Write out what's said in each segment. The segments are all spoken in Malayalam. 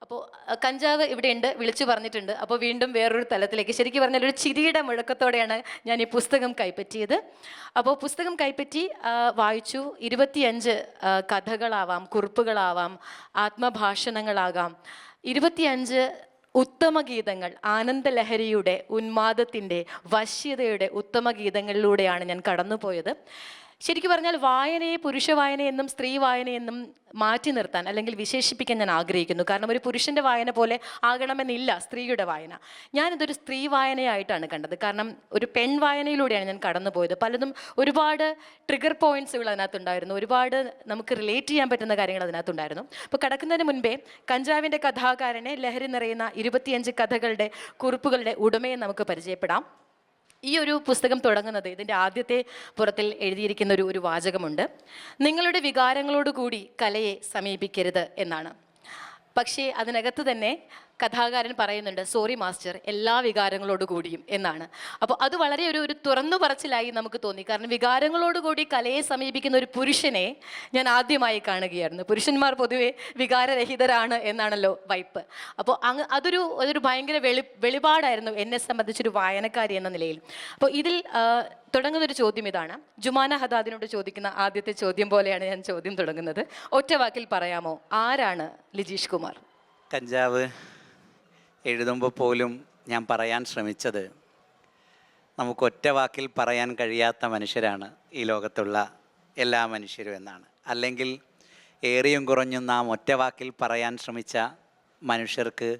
അപ്പോൾ കഞ്ചാവ് ഇവിടെയുണ്ട്, വിളിച്ചു പറഞ്ഞിട്ടുണ്ട്. അപ്പോൾ വീണ്ടും വേറൊരു തലത്തിലേക്ക്, ശരിക്കും പറഞ്ഞാൽ ഒരു ചിരിയുടെ മുഴക്കത്തോടെയാണ് ഞാൻ ഈ പുസ്തകം കൈപ്പറ്റിയത്. അപ്പോൾ പുസ്തകം കൈപ്പറ്റി വായിച്ചു. 25 കഥകളാവാം, കുറിപ്പുകളാവാം, ആത്മഭാഷണങ്ങളാകാം, 25 ഉത്തമ ഗീതങ്ങൾ, ആനന്ദലഹരിയുടെ, ഉന്മാദത്തിൻ്റെ, വശ്യതയുടെ ഉത്തമ ഗീതങ്ങളിലൂടെയാണ് ഞാൻ കടന്നുപോയത്. ശരിക്കും പറഞ്ഞാൽ വായനയെ പുരുഷ വായനയെന്നും സ്ത്രീ വായനയെന്നും മാറ്റി നിർത്താൻ അല്ലെങ്കിൽ വിശേഷിപ്പിക്കാൻ ഞാൻ ആഗ്രഹിക്കുന്നു. കാരണം ഒരു പുരുഷൻ്റെ വായന പോലെ ആകണമെന്നില്ല സ്ത്രീയുടെ വായന. ഞാനിതൊരു സ്ത്രീ വായനയായിട്ടാണ് കണ്ടത്. കാരണം ഒരു പെൺ വായനയിലൂടെയാണ് ഞാൻ കടന്നുപോയത്. പലതും ഒരുപാട് ട്രിഗർ പോയിന്റ്സുകൾ അതിനകത്തുണ്ടായിരുന്നു, ഒരുപാട് നമുക്ക് റിലേറ്റ് ചെയ്യാൻ പറ്റുന്ന കാര്യങ്ങൾ അതിനകത്തുണ്ടായിരുന്നു. അപ്പോൾ കടക്കുന്നതിന് മുൻപേ കഞ്ചാവിൻ്റെ കഥാകാരനെ, ലഹരി നിറയുന്ന 25 കഥകളുടെ, കുറിപ്പുകളുടെ ഉടമയെ നമുക്ക് പരിചയപ്പെടാം. ഈ ഒരു പുസ്തകം തുടങ്ങുന്നത്, ഇതിൻ്റെ ആദ്യത്തെ പുറത്തിൽ എഴുതിയിരിക്കുന്ന ഒരു വാചകമുണ്ട്. നിങ്ങളുടെ വികാരങ്ങളോടുകൂടി കലയെ സമീപിക്കരുത് എന്നാണ്. പക്ഷേ അതിനകത്ത് തന്നെ കഥാകാരൻ പറയുന്നുണ്ട്, സോറി മാസ്റ്റർ, എല്ലാ വികാരങ്ങളോടുകൂടിയും എന്നാണ്. അപ്പോൾ അത് വളരെ ഒരു തുറന്നു പറച്ചിലായി നമുക്ക് തോന്നി. കാരണം വികാരങ്ങളോടുകൂടി കലയെ സമീപിക്കുന്ന ഒരു പുരുഷനെ ഞാൻ ആദ്യമായി കാണുകയായിരുന്നു. പുരുഷന്മാർ പൊതുവെ വികാരരഹിതരാണ് എന്നാണല്ലോ വൈപ്പ്. അപ്പോൾ അതൊരു ഭയങ്കര വെളിപാടായിരുന്നു എന്നെ സംബന്ധിച്ചൊരു വായനക്കാരി എന്ന നിലയിൽ. അപ്പോൾ ഇതിൽ തുടങ്ങുന്നൊരു ചോദ്യം ഇതാണ്. ജുമാന ഹദാദിനോട് ചോദിക്കുന്ന ആദ്യത്തെ ചോദ്യം പോലെയാണ് ഞാൻ ചോദ്യം തുടങ്ങുന്നത്. ഒറ്റ വാക്കിൽ പറയാമോ, ആരാണ് ലിജീഷ് കുമാർ? കഞ്ചാവ് എഴുതുമ്പോൾ പോലും ഞാൻ പറയാൻ ശ്രമിച്ചത്, നമുക്ക് ഒറ്റ വാക്കിൽ പറയാൻ കഴിയാത്ത മനുഷ്യരാണ് ഈ ലോകത്തുള്ള എല്ലാ മനുഷ്യരും എന്നാണ്. അല്ലെങ്കിൽ ഏറിയും കുറഞ്ഞും നാം ഒറ്റ വാക്കിൽ പറയാൻ ശ്രമിച്ച മനുഷ്യർക്ക്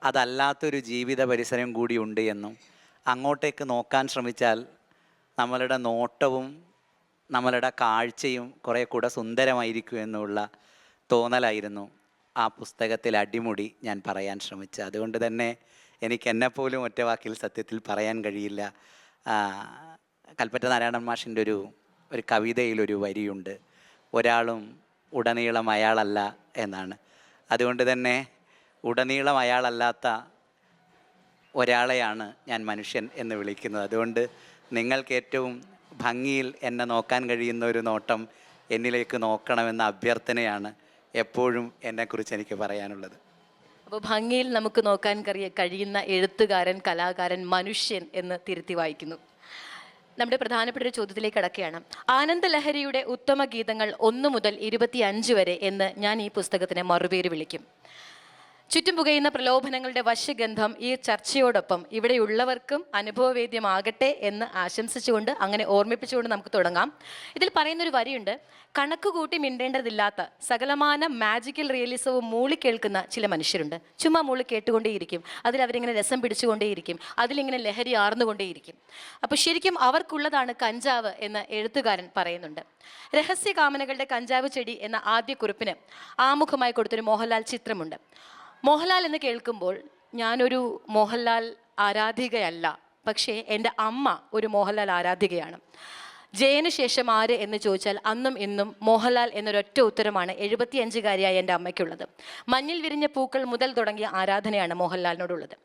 അതല്ലാത്തൊരു ജീവിത പരിസരം കൂടി ഉണ്ട് എന്നും, അങ്ങോട്ടേക്ക് നോക്കാൻ ശ്രമിച്ചാൽ നമ്മളുടെ നോട്ടവും നമ്മളുടെ കാഴ്ചയും കുറേ കൂടെ സുന്ദരമായിരിക്കും എന്നുള്ള തോന്നലായിരുന്നു ആ പുസ്തകത്തിൽ അടിമുടി ഞാൻ പറയാൻ ശ്രമിച്ചത്. അതുകൊണ്ട് തന്നെ എനിക്ക് എന്നെപ്പോലും ഒറ്റ വാക്കിൽ സത്യത്തിൽ പറയാൻ കഴിയില്ല. കൽപ്പറ്റ നാരായണൻ മാഷിൻ്റെ ഒരു കവിതയിലൊരു വരിയുണ്ട്, ഒരാളും ഉടനീളം അയാളല്ല എന്നാണ്. അതുകൊണ്ട് തന്നെ ഉടനീളം അയാളല്ലാത്ത ഒരാളെയാണ് ഞാൻ മനുഷ്യൻ എന്ന് വിളിക്കുന്നത്. അതുകൊണ്ട് നിങ്ങൾക്ക് ഏറ്റവും ഭംഗിയിൽ എന്നെ നോക്കാൻ കഴിയുന്ന ഒരു നോട്ടം എന്നിലേക്ക് നോക്കണമെന്ന അഭ്യർത്ഥനയാണ് എപ്പോഴും എന്നെക്കുറിച്ച് എനിക്ക് പറയാനുള്ളത്. അപ്പോൾ ഭംഗിയിൽ നമുക്ക് നോക്കാൻ കഴിയുന്ന എഴുത്തുകാരൻ, കലാകാരൻ, മനുഷ്യൻ എന്ന് തിരുത്തി വായിക്കുന്നു. നമ്മുടെ പ്രധാനപ്പെട്ട ഒരു ചോദ്യത്തിലേക്ക് കടക്കുകയാണ്. ആനന്ദലഹരിയുടെ ഉത്തമ ഗീതങ്ങൾ 1 മുതൽ 25 വരെ എന്ന് ഞാൻ ഈ പുസ്തകത്തിന് മറുപേര് വിളിക്കും. ചുറ്റും പുകയുന്ന പ്രലോഭനങ്ങളുടെ വശ്യഗന്ധം ഈ ചർച്ചയോടൊപ്പം ഇവിടെയുള്ളവർക്കും അനുഭവവേദ്യമാകട്ടെ എന്ന് ആശംസിച്ചുകൊണ്ട്, അങ്ങനെ ഓർമ്മിപ്പിച്ചുകൊണ്ട് നമുക്ക് തുടങ്ങാം. ഇതിൽ പറയുന്നൊരു വരിയുണ്ട്, കണക്ക് കൂട്ടി മിണ്ടേണ്ടതില്ലാത്ത സകലമാന മാജിക്കൽ റിയലിസവും മൂളിക്കേൾക്കുന്ന ചില മനുഷ്യരുണ്ട്. ചുമ്മാ മൂളി കേട്ടുകൊണ്ടേയിരിക്കും, അതിലവരിങ്ങനെ രസം പിടിച്ചുകൊണ്ടേയിരിക്കും, അതിലിങ്ങനെ ലഹരി ആർന്നുകൊണ്ടേയിരിക്കും. അപ്പോൾ ശരിക്കും അവർക്കുള്ളതാണ് കഞ്ചാവ് എന്ന് എഴുത്തുകാരൻ പറയുന്നുണ്ട്. രഹസ്യകാമനകളുടെ കഞ്ചാവ് ചെടി എന്ന ആദ്യ കുറിപ്പിന് ആമുഖമായി കൊടുത്തൊരു മോഹൻലാൽ ചിത്രമുണ്ട്. മോഹൻലാൽ എന്ന് കേൾക്കുമ്പോൾ ഞാനൊരു മോഹൻലാൽ ആരാധികയല്ല, പക്ഷേ എൻ്റെ അമ്മ ഒരു മോഹൻലാൽ ആരാധികയാണ്. ജയന് ശേഷം ആര് എന്ന് ചോദിച്ചാൽ അന്നും ഇന്നും മോഹൻലാൽ എന്നൊരൊറ്റ ഉത്തരമാണ് 75-കാരിയായ എൻ്റെ അമ്മയ്ക്കുള്ളത്. മഞ്ഞിൽ വിരിഞ്ഞ പൂക്കൾ മുതൽ തുടങ്ങിയ ആരാധനയാണ് മോഹൻലാലിനോടുള്ളത്.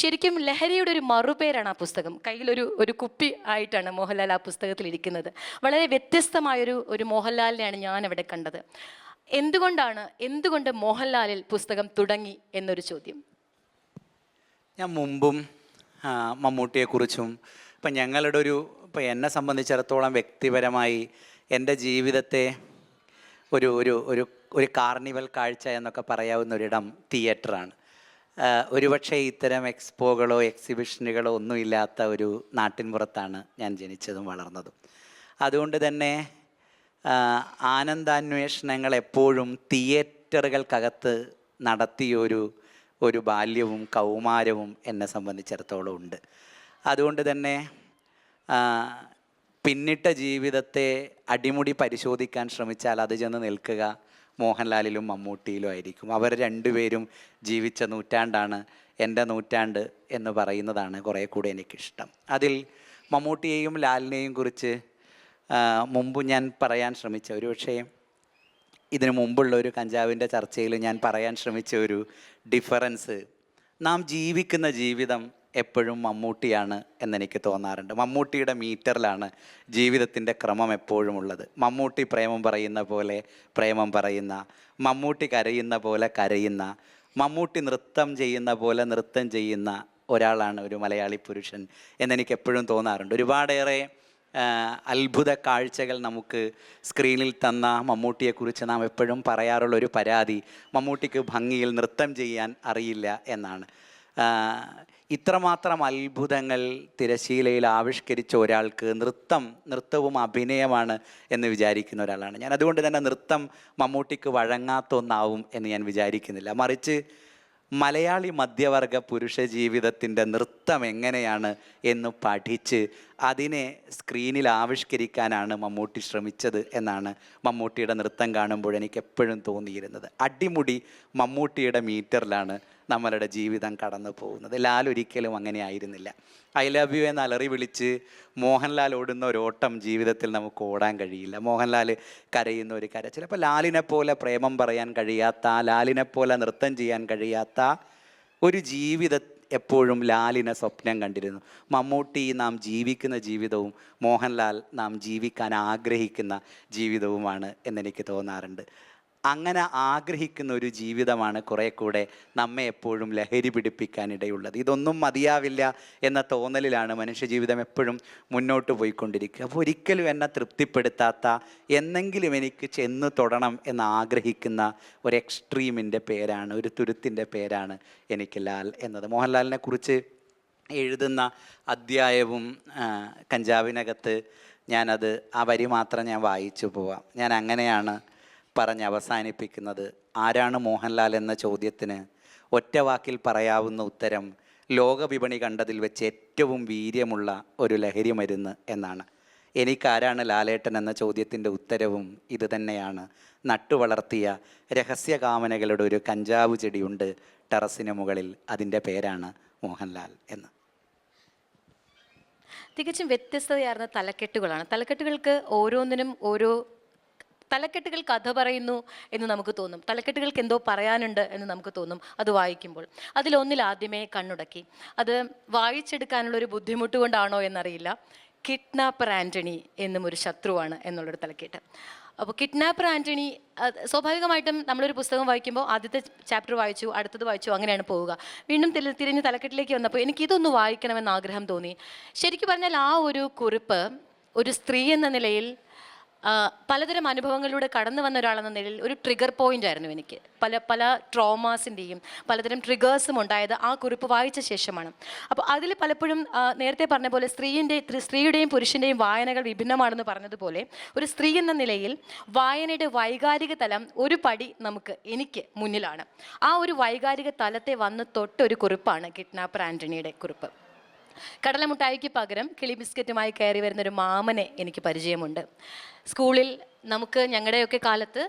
ശരിക്കും ലഹരിയുടെ ഒരു മറുപേരാണ് ആ പുസ്തകം. കയ്യിലൊരു കുപ്പി ആയിട്ടാണ് മോഹൻലാൽ ആ പുസ്തകത്തിൽ ഇരിക്കുന്നത്. വളരെ വ്യത്യസ്തമായൊരു മോഹൻലാലിനെയാണ് ഞാൻ അവിടെ കണ്ടത്. എന്തുകൊണ്ട് മോഹൻലാലിൽ പുസ്തകം തുടങ്ങി എന്നൊരു ചോദ്യം. ഞാൻ മുമ്പും മമ്മൂട്ടിയെക്കുറിച്ചും ഇപ്പം എന്നെ സംബന്ധിച്ചിടത്തോളം വ്യക്തിപരമായി എൻ്റെ ജീവിതത്തെ ഒരു കാർണിവൽ കാഴ്ച എന്നൊക്കെ പറയാവുന്ന ഒരിടം തിയേറ്ററാണ്. ഒരുപക്ഷെ ഇത്തരം എക്സ്പോകളോ എക്സിബിഷനുകളോ ഒന്നുമില്ലാത്ത ഒരു നാട്ടിൻപുറത്താണ് ഞാൻ ജനിച്ചതും വളർന്നതും. അതുകൊണ്ട് തന്നെ ആനന്ദാന്വേഷണങ്ങൾ എപ്പോഴും തിയേറ്ററുകൾക്കകത്ത് നടത്തിയൊരു ബാല്യവും കൗമാരവും എന്നെ സംബന്ധിച്ചിടത്തോളം ഉണ്ട്. അതുകൊണ്ട് തന്നെ പിന്നിട്ട ജീവിതത്തെ അടിമുടി പരിശോധിക്കാൻ ശ്രമിച്ചാൽ അത് ചെന്ന് നിൽക്കുക മോഹൻലാലിലും മമ്മൂട്ടിയിലും ആയിരിക്കും. അവർ രണ്ടുപേരും ജീവിച്ച നൂറ്റാണ്ടാണ് എൻ്റെ നൂറ്റാണ്ട് എന്ന് പറയുന്നതാണ് കുറേ കൂടെ എനിക്കിഷ്ടം. അതിൽ മമ്മൂട്ടിയെയും ലാലിനെയും കുറിച്ച് മുമ്പ് ഞാൻ പറയാൻ ശ്രമിച്ച, ഒരുപക്ഷേ ഇതിനു മുമ്പുള്ള ഒരു കഞ്ചാവിൻ്റെ ചർച്ചയിൽ ഞാൻ പറയാൻ ശ്രമിച്ച ഒരു ഡിഫറൻസ്, നാം ജീവിക്കുന്ന ജീവിതം എപ്പോഴും മമ്മൂട്ടിയാണ് എന്നെനിക്ക് തോന്നാറുണ്ട്. മമ്മൂട്ടിയുടെ മീറ്ററിലാണ് ജീവിതത്തിൻ്റെ ക്രമം എപ്പോഴും ഉള്ളത്. മമ്മൂട്ടി പ്രേമം പറയുന്ന പോലെ പ്രേമം പറയുന്ന, മമ്മൂട്ടി കരയുന്ന പോലെ കരയുന്ന, മമ്മൂട്ടി നൃത്തം ചെയ്യുന്ന പോലെ നൃത്തം ചെയ്യുന്ന ഒരാളാണ് ഒരു മലയാളി പുരുഷൻ എന്നെനിക്ക് എപ്പോഴും തോന്നാറുണ്ട്. ഒരുപാടേറെ അത്ഭുത കാഴ്ചകൾ നമുക്ക് സ്ക്രീനിൽ തന്ന മമ്മൂട്ടിയെക്കുറിച്ച് നാം എപ്പോഴും പറയാറുള്ള ഒരു പരാതി മമ്മൂട്ടിക്ക് ഭംഗിയിൽ നൃത്തം ചെയ്യാൻ അറിയില്ല എന്നാണ്. ഇത്രമാത്രം അത്ഭുതങ്ങൾ തിരശീലയിൽ ആവിഷ്കരിച്ച ഒരാൾക്ക് നൃത്തവും അഭിനയമാണ് എന്ന് വിചാരിക്കുന്ന ഒരാളാണ് ഞാൻ. അതുകൊണ്ട് തന്നെ നൃത്തം മമ്മൂട്ടിക്ക് വഴങ്ങാത്ത ഒന്നാവും എന്ന് ഞാൻ വിചാരിക്കുന്നില്ല. മറിച്ച് മലയാളി മധ്യവർഗ പുരുഷ ജീവിതത്തിൻ്റെ നൃത്തം എങ്ങനെയാണ് എന്ന് പഠിച്ച് അതിനെ സ്ക്രീനിൽ ആവിഷ്കരിക്കാനാണ് മമ്മൂട്ടി ശ്രമിച്ചത് എന്നാണ് മമ്മൂട്ടിയുടെ നൃത്തം കാണുമ്പോൾ എനിക്ക് എപ്പോഴും തോന്നിയിരുന്നത്. അടിമുടി മമ്മൂട്ടിയുടെ മീറ്ററിലാണ് നമ്മളുടെ ജീവിതം കടന്നു പോകുന്നത്. ലാൽ ഒരിക്കലും അങ്ങനെ ആയിരുന്നില്ല. ഐ ലവ് യു എന്ന് അലറി വിളിച്ച് മോഹൻലാൽ ഓടുന്ന ഒരു ഓട്ടം ജീവിതത്തിൽ നമുക്ക് ഓടാൻ കഴിയില്ല. മോഹൻലാൽ കരയുന്ന ഒരു കരച്ചിൽ. അപ്പോൾ ലാലിനെ പോലെ പ്രേമം പറയാൻ കഴിയാത്ത, ലാലിനെ പോലെ നൃത്തം ചെയ്യാൻ കഴിയാത്ത ഒരു ജീവിതം എപ്പോഴും ലാലിനെ സ്വപ്നം കണ്ടിരുന്നു. മമ്മൂട്ടി നാം ജീവിക്കുന്ന ജീവിതവും മോഹൻലാൽ നാം ജീവിക്കാൻ ആഗ്രഹിക്കുന്ന ജീവിതവുമാണ് എന്നെനിക്ക് തോന്നാറുണ്ട്. അങ്ങനെ ആഗ്രഹിക്കുന്ന ഒരു ജീവിതമാണ് കുറേ കൂടെ നമ്മെ എപ്പോഴും ലഹരി പിടിപ്പിക്കാനിടയുള്ളത്. ഇതൊന്നും മതിയാവില്ല എന്ന തോന്നലിലാണ് മനുഷ്യജീവിതം എപ്പോഴും മുന്നോട്ട് പോയിക്കൊണ്ടിരിക്കുക. അപ്പോൾ ഒരിക്കലും എന്നെ തൃപ്തിപ്പെടുത്താത്ത, എന്നെങ്കിലും എനിക്ക് ചെന്ന് തൊടണം എന്ന് ആഗ്രഹിക്കുന്ന ഒരു എക്സ്ട്രീമിൻ്റെ പേരാണ്, ഒരു തുരുത്തിൻ്റെ പേരാണ് എനിക്ക് ലാൽ എന്നത്. മോഹൻലാലിനെ കുറിച്ച് എഴുതുന്ന അധ്യായവും കഞ്ചാവിനകത്ത് ഞാനത് ആ വരി മാത്രം ഞാൻ വായിച്ചു പോവാം. ഞാൻ അങ്ങനെയാണ് പറഞ്ഞ് അവസാനിപ്പിക്കുന്നത്. ആരാണ് മോഹൻലാൽ എന്ന ചോദ്യത്തിന് ഒറ്റ വാക്കിൽ പറയാവുന്ന ഉത്തരം ലോകവിപണി കണ്ടതിൽ വെച്ച് ഏറ്റവും വീര്യമുള്ള ഒരു ലഹരി മരുന്ന് എന്നാണ്. എനിക്കാരാണ് ലാലേട്ടൻ എന്ന ചോദ്യത്തിൻ്റെ ഉത്തരവും ഇത് തന്നെയാണ്. നട്ടുവളർത്തിയ രഹസ്യകാമനകളുടെ ഒരു കഞ്ചാവ് ചെടിയുണ്ട് ടെറസിന് മുകളിൽ, അതിൻ്റെ പേരാണ് മോഹൻലാൽ എന്ന്. തികച്ചും വ്യത്യസ്തതയാർന്ന തലക്കെട്ടുകളാണ്. തലക്കെട്ടുകൾക്ക് ഓരോന്നിനും ഓരോ തലക്കെട്ടുകൾ കഥ പറയുന്നു എന്ന് നമുക്ക് തോന്നും. തലക്കെട്ടുകൾക്ക് എന്തോ പറയാനുണ്ട് എന്ന് നമുക്ക് തോന്നും അത് വായിക്കുമ്പോൾ. അതിലൊന്നിൽ ആദ്യമേ കണ്ണുടക്കി. അത് വായിച്ചെടുക്കാനുള്ളൊരു ബുദ്ധിമുട്ട് കൊണ്ടാണോ എന്നറിയില്ല. കിഡ്നാപ്പർ ആൻ്റണി എന്നും ഒരു ശത്രുവാണ് എന്നുള്ളൊരു തലക്കെട്ട്. അപ്പോൾ കിഡ്നാപ്പർ ആൻ്റണി, സ്വാഭാവികമായിട്ടും നമ്മളൊരു പുസ്തകം വായിക്കുമ്പോൾ ആദ്യത്തെ ചാപ്റ്റർ വായിച്ചു, അടുത്തത് വായിച്ചു, അങ്ങനെയാണ് പോവുക. വീണ്ടും തിരിഞ്ഞ് തലക്കെട്ടിലേക്ക് വന്നപ്പോൾ എനിക്കിതൊന്ന് വായിക്കണമെന്ന് ആഗ്രഹം തോന്നി. ശരിക്കും പറഞ്ഞാൽ ആ ഒരു കുറിപ്പ് ഒരു സ്ത്രീ എന്ന നിലയിൽ പലതരം അനുഭവങ്ങളിലൂടെ കടന്നു വന്ന ഒരാളെന്ന നിലയിൽ ഒരു ട്രിഗർ പോയിന്റ് ആയിരുന്നു എനിക്ക്. പല ട്രോമാസിൻ്റെയും പലതരം ട്രിഗേഴ്സും ഉണ്ടായത് ആ കുറിപ്പ് വായിച്ച ശേഷമാണ്. അപ്പോൾ അതിൽ പലപ്പോഴും നേരത്തെ പറഞ്ഞ പോലെ സ്ത്രീയുടെയും പുരുഷൻ്റെയും വായനകൾ വിഭിന്നമാണെന്ന് പറഞ്ഞതുപോലെ ഒരു സ്ത്രീ എന്ന നിലയിൽ വായനയുടെ വൈകാരിക തലം ഒരു പടി എനിക്ക് മുന്നിലാണ്. ആ ഒരു വൈകാരിക തലത്തെ വന്ന് തൊട്ടൊരു കുറിപ്പാണ് കിഡ്നാപ്പർ ആൻ്റണിയുടെ കുറിപ്പ്. കടലമുട്ടായിക്ക് പകരം കിളി ബിസ്ക്കറ്റുമായി കയറി വരുന്നൊരു മാമനെ എനിക്ക് പരിചയമുണ്ട്. സ്കൂളിൽ ഞങ്ങളുടെയൊക്കെ കാലത്ത്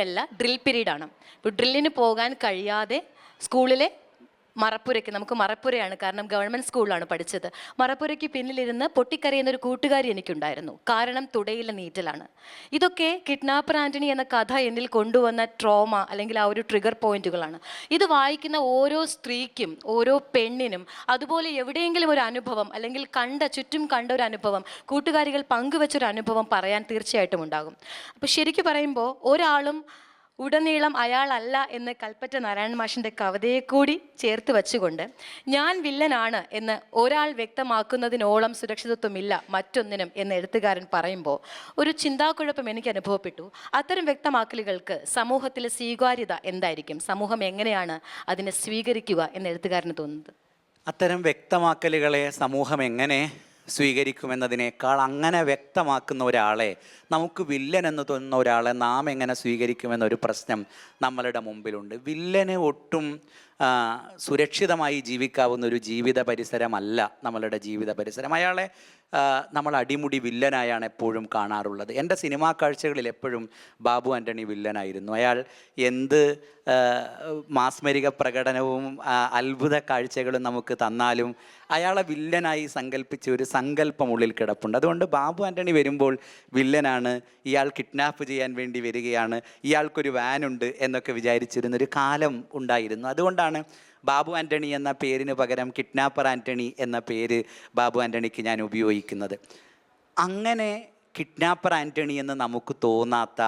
അല്ല ഡ്രിൽ പീരീഡാണ്. ഇപ്പോൾ ഡ്രില്ലിന് പോകാൻ കഴിയാതെ സ്കൂളിലെ മറപ്പുരയാണ്, കാരണം ഗവൺമെൻറ് സ്കൂളിലാണ് പഠിച്ചത്. മറപ്പുരയ്ക്ക് പിന്നിലിരുന്ന് പൊട്ടിക്കരയുന്നൊരു കൂട്ടുകാരി എനിക്കുണ്ടായിരുന്നു. കാരണം തുടയിലെ നീറ്റലാണ്. ഇതൊക്കെ കിഡ്നാപ്പർ ആൻ്റണി എന്ന കഥ എന്നിൽ കൊണ്ടുവന്ന ട്രോമ അല്ലെങ്കിൽ ആ ഒരു ട്രിഗർ പോയിന്റുകളാണ്. ഇത് വായിക്കുന്ന ഓരോ സ്ത്രീക്കും ഓരോ പെണ്ണിനും അതുപോലെ എവിടെയെങ്കിലും ഒരു അനുഭവം അല്ലെങ്കിൽ ചുറ്റും കണ്ട ഒരു അനുഭവം, കൂട്ടുകാരികൾ പങ്കുവെച്ചൊരു അനുഭവം പറയാൻ തീർച്ചയായിട്ടും ഉണ്ടാകും. അപ്പോൾ ശരിക്കും പറയുമ്പോൾ ഒരാളും ഉടനീളം അയാളല്ല എന്ന് കൽപ്പറ്റ നാരായണൻ മാഷിൻ്റെ കവിതയെ കൂടി ചേർത്ത് വച്ചുകൊണ്ട് ഞാൻ വില്ലനാണ് എന്ന് ഒരാൾ വ്യക്തമാക്കുന്നതിനോളം സുരക്ഷിതത്വമില്ല മറ്റൊന്നിനും എന്ന് എഴുത്തുകാരൻ പറയുമ്പോൾ ഒരു ചിന്താക്കുഴപ്പം എനിക്ക് അനുഭവപ്പെട്ടു. അത്തരം വ്യക്തമാക്കലുകൾക്ക് സമൂഹത്തിലെ സ്വീകാര്യത എന്തായിരിക്കും, സമൂഹം എങ്ങനെയാണ് അതിനെ സ്വീകരിക്കുക എന്ന് എഴുത്തുകാരന് തോന്നുന്നത്? അത്തരം വ്യക്തമാക്കലുകളെ സമൂഹം എങ്ങനെ സ്വീകരിക്കുമെന്നതിനേക്കാൾ അങ്ങനെ വ്യക്തമാക്കുന്ന ഒരാളെ, നമുക്ക് വില്ലൻ എന്ന് തോന്നുന്ന ഒരാളെ നാം എങ്ങനെ സ്വീകരിക്കുമെന്നൊരു പ്രശ്നം നമ്മളുടെ മുമ്പിലുണ്ട്. വില്ലന് ഒട്ടും സുരക്ഷിതമായി ജീവിക്കാവുന്ന ഒരു ജീവിത പരിസരമല്ല നമ്മളുടെ ജീവിത പരിസരം. അയാളെ നമ്മൾ അടിമുടി വില്ലനായാണ് എപ്പോഴും കാണാറുള്ളത്. എൻ്റെ സിനിമാ കാഴ്ചകളിൽ എപ്പോഴും ബാബു ആൻ്റണി വില്ലനായിരുന്നു. അയാൾ എന്ത് മാസ്മരിക പ്രകടനവും അത്ഭുത കാഴ്ചകളും നമുക്ക് തന്നാലും അയാളെ വില്ലനായി സങ്കല്പിച്ച് ഒരു സങ്കല്പം ഉള്ളിൽ കിടപ്പുണ്ട്. അതുകൊണ്ട് ബാബു ആൻ്റണി വരുമ്പോൾ വില്ലനാണ്, ഇയാൾ കിഡ്നാപ്പ് ചെയ്യാൻ വേണ്ടി വരികയാണ്, ഇയാൾക്കൊരു വാനുണ്ട് എന്നൊക്കെ വിചാരിച്ചിരുന്നൊരു കാലം ഉണ്ടായിരുന്നു. അതുകൊണ്ടാണ് ബാബു ആൻ്റണി എന്ന പേരിന് പകരം കിഡ്നാപ്പർ ആൻ്റണി എന്ന പേര് ബാബു ആൻ്റണിക്ക് ഞാൻ ഉപയോഗിക്കുന്നത്. അങ്ങനെ കിഡ്നാപ്പർ ആൻ്റണി എന്ന് നമുക്ക് തോന്നാത്ത,